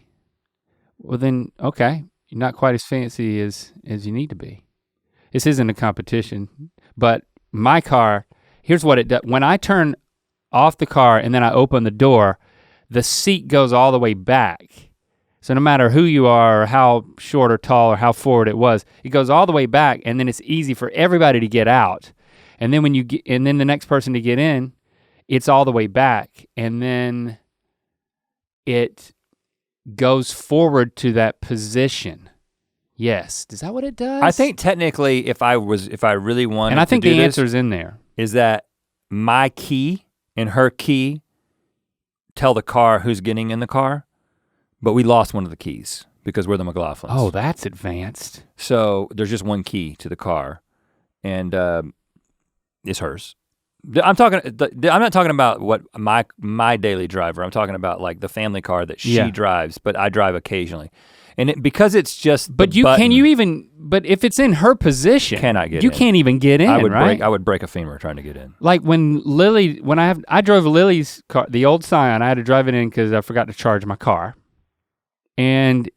Well then, okay, you're not quite as fancy as you need to be. This isn't a competition, but my car Here's what it does. When I turn off the car and then I open the door, the seat goes all the way back. So no matter who you are or how short or tall or how forward it was, it goes all the way back and then it's easy for everybody to get out. And then when you get, and then the next person to get in, it's all the way back. And then it goes forward to that position. Yes, is that what it does? I think technically if I really wanted and I think to do the answer's in there. Is that my key and her key tell the car who's getting in the car, but we lost one of the keys because we're the McLaughlins. Oh, that's advanced. So there's just one key to the car and it's hers. I'm not talking about what my daily driver, I'm talking about like the family car that she drives, but I drive occasionally. And because it's just but if it's in her position, you can't even get in, right? I would break a femur trying to get in. Like when I drove Lily's car, the old Scion, I had to drive it in because I forgot to charge my car. And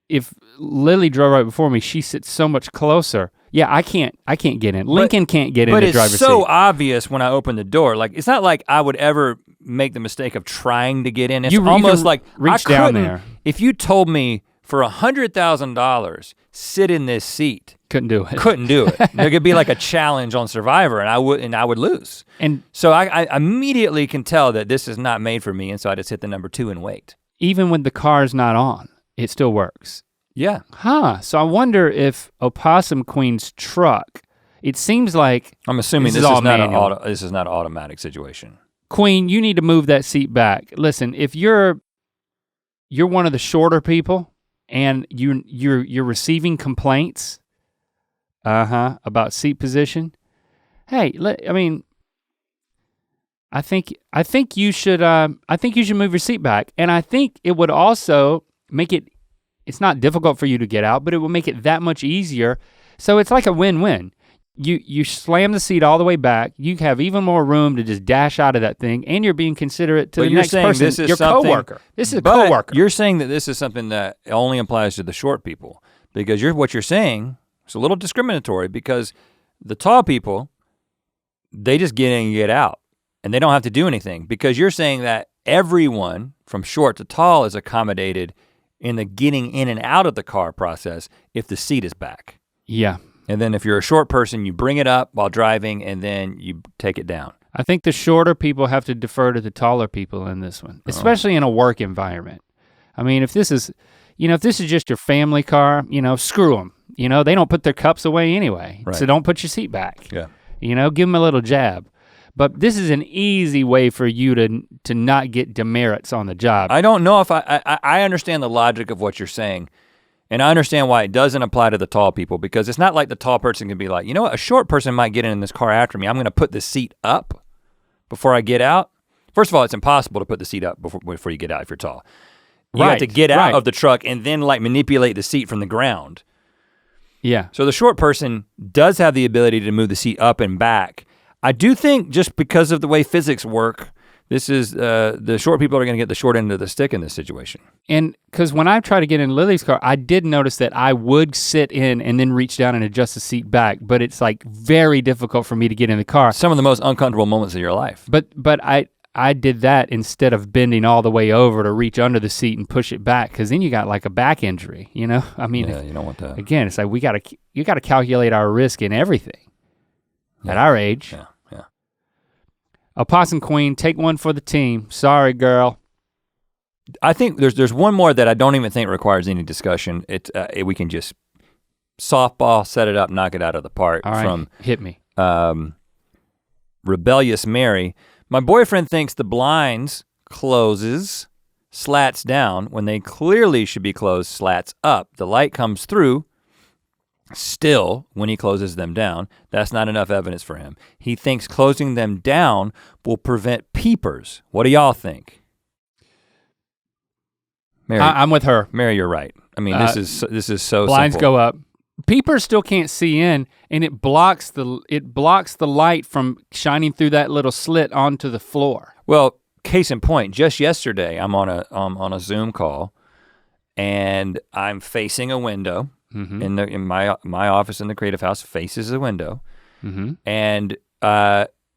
if Lily drove right before me, she sits so much closer. Yeah, I can't get in. Lincoln can't get in the driver's seat. But it's so obvious when I open the door. Like it's not like I would ever make the mistake of trying to get in. It's almost like reach down there. If you told me for $100,000, sit in this seat. Couldn't do it. Couldn't do it. There could be like a challenge on Survivor and I would lose. And so I immediately can tell that this is not made for me, and so I just hit the number 2 and wait. Even when the car's not on, it still works. Yeah. Huh, so I wonder if Opossum Queen's truck, it seems like I'm assuming this is not an automatic situation. Queen, you need to move that seat back. Listen, if you're one of the shorter people, and you're receiving complaints, about seat position. Hey, I think you should move your seat back, and I think it would also make it. It's not difficult for you to get out, but it will make it that much easier. So it's like a win-win. You slam the seat all the way back. You have even more room to just dash out of that thing, and you're being considerate to the next person, your coworker. This is a coworker. You're saying that this is something that only applies to the short people, because what you're saying is a little discriminatory, because the tall people, they just get in and get out, and they don't have to do anything, because you're saying that everyone from short to tall is accommodated in the getting in and out of the car process if the seat is back. Yeah. And then if you're a short person, you bring it up while driving and then you take it down. I think the shorter people have to defer to the taller people in this one, especially in a work environment. I mean, if this is just your family car, screw them. They don't put their cups away anyway, right. So don't put your seat back. Yeah. Give them a little jab. But this is an easy way for you to not get demerits on the job. I don't know if I understand the logic of what you're saying. And I understand why it doesn't apply to the tall people, because it's not like the tall person can be like, you know what, a short person might get in this car after me. I'm gonna put the seat up before I get out. First of all, it's impossible to put the seat up before you get out if you're tall. You have to get out of the truck and then like manipulate the seat from the ground. Yeah. So the short person does have the ability to move the seat up and back. I do think just because of the way physics work, this is, the short people are gonna get the short end of the stick in this situation. And because when I try to get in Lily's car, I did notice that I would sit in and then reach down and adjust the seat back, but it's like very difficult for me to get in the car. Some of the most uncomfortable moments of your life. But I did that instead of bending all the way over to reach under the seat and push it back, because then you got like a back injury, I mean, yeah, you don't want that. Again, it's like you gotta calculate our risk in everything at our age. Yeah. Opossum Queen, take one for the team. Sorry, girl. I think there's one more that I don't even think requires any discussion. We can just softball, set it up, knock it out of the park. All right, from hit me. Rebellious Mary. My boyfriend thinks the blinds closes slats down when they clearly should be closed slats up. The light comes through still when he closes them down. That's not enough evidence for him. He thinks closing them down will prevent peepers. What do y'all think? Mary, I'm with her. Mary, you're right. I mean, this is so blinds simple. Go up. Peepers still can't see in, and it blocks the light from shining through that little slit onto the floor. Well, case in point, just yesterday I'm on a Zoom call, and I'm facing a window. Mm-hmm. In my office in the Creative House faces a window, mm-hmm. and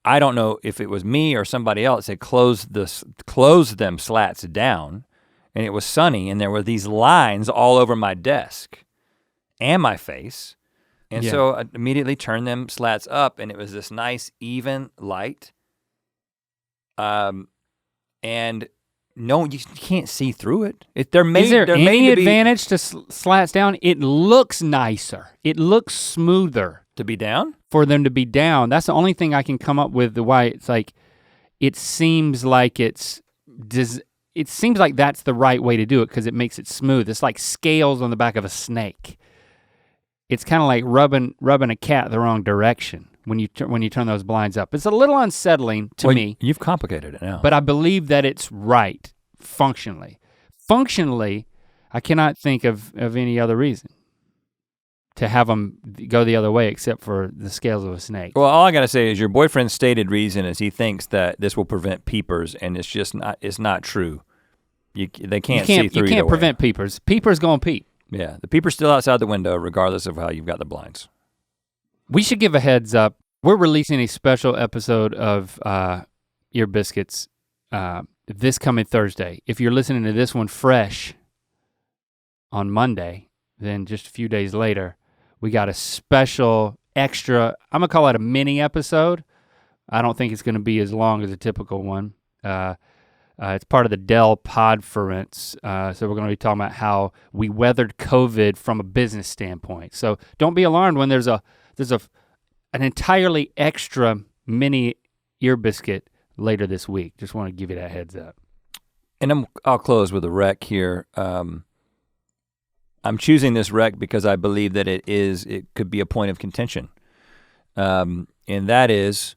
I don't know if it was me or somebody else that closed them slats down, and it was sunny, and there were these lines all over my desk and my face. And so I immediately turned them slats up, and it was this nice, even light. And no, you can't see through it. Is there any advantage to slats down? It looks nicer. It looks smoother. To be down? For them to be down. That's the only thing I can come up with why it's like, it seems like that's the right way to do it because it makes it smooth. It's like scales on the back of a snake. It's kind of like rubbing a cat the wrong direction when you turn those blinds up. It's a little unsettling to me. You've complicated it now. But I believe that it's right functionally. Functionally, I cannot think of any other reason to have them go the other way except for the scales of a snake. Well, all I gotta say is your boyfriend's stated reason is he thinks that this will prevent peepers, and it's not true. They can't see through. You can't prevent peepers. Peepers gonna peep. Yeah, the peeper's still outside the window regardless of how you've got the blinds. We should give a heads up. We're releasing a special episode of Ear Biscuits this coming Thursday. If you're listening to this one fresh on Monday, then just a few days later, we got a special extra, I'm gonna call it a mini episode. I don't think it's gonna be as long as a typical one. It's part of the Dell Podference. So we're gonna be talking about how we weathered COVID from a business standpoint. So don't be alarmed when there's an entirely extra mini Ear Biscuit later this week. Just wanna give you that heads up. And I'll close with a rec here. I'm choosing this rec because I believe that it could be a point of contention. And that is,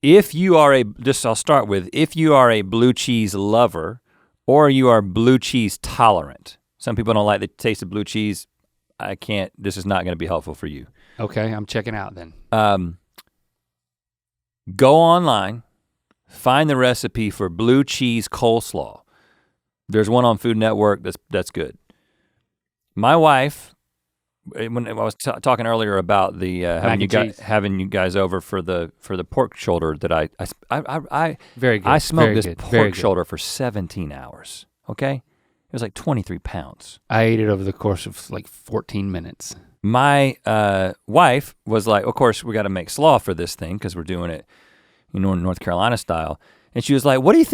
if you are I'll start with, if you are a blue cheese lover or you are blue cheese tolerant. Some people don't like the taste of blue cheese. This is not gonna be helpful for you. Okay, I'm checking out then. Go online, find the recipe for blue cheese coleslaw. There's one on Food Network that's good. My wife, when I was talking earlier about the having you guys over for the pork shoulder that I very good. I smoked this pork shoulder for 17 hours. Okay, it was like 23 pounds. I ate it over the course of like 14 minutes. My wife was like, of course we got to make slaw for this thing because we're doing it, North Carolina style. And she was like, what do you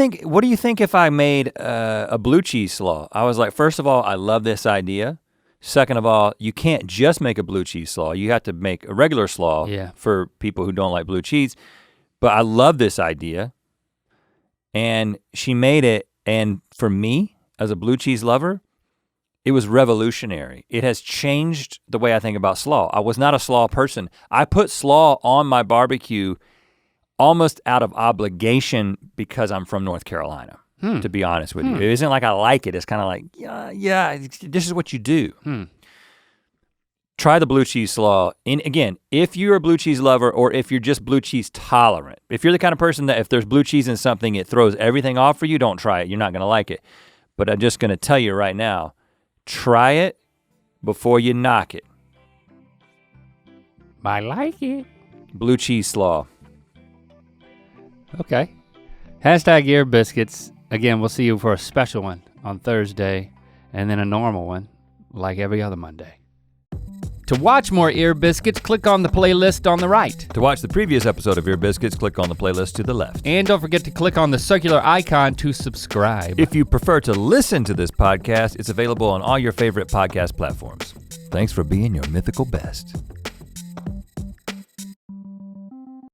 think if I made a blue cheese slaw? I was like, first of all, I love this idea. Second of all, you can't just make a blue cheese slaw. You have to make a regular slaw for people who don't like blue cheese. But I love this idea. And she made it, and for me, as a blue cheese lover, it was revolutionary. It has changed the way I think about slaw. I was not a slaw person. I put slaw on my barbecue almost out of obligation because I'm from North Carolina, to be honest with you. It isn't like I like it. It's kind of like, yeah, this is what you do. Try the blue cheese slaw. And again, if you're a blue cheese lover or if you're just blue cheese tolerant, if you're the kind of person that if there's blue cheese in something, it throws everything off for you, don't try it. You're not gonna like it. But I'm just gonna tell you right now, try it before you knock it. I like it. Blue cheese slaw. Okay. Hashtag Ear Biscuits. Again, we'll see you for a special one on Thursday and then a normal one like every other Monday. To watch more Ear Biscuits, click on the playlist on the right. To watch the previous episode of Ear Biscuits, click on the playlist to the left. And don't forget to click on the circular icon to subscribe. If you prefer to listen to this podcast, it's available on all your favorite podcast platforms. Thanks for being your mythical best.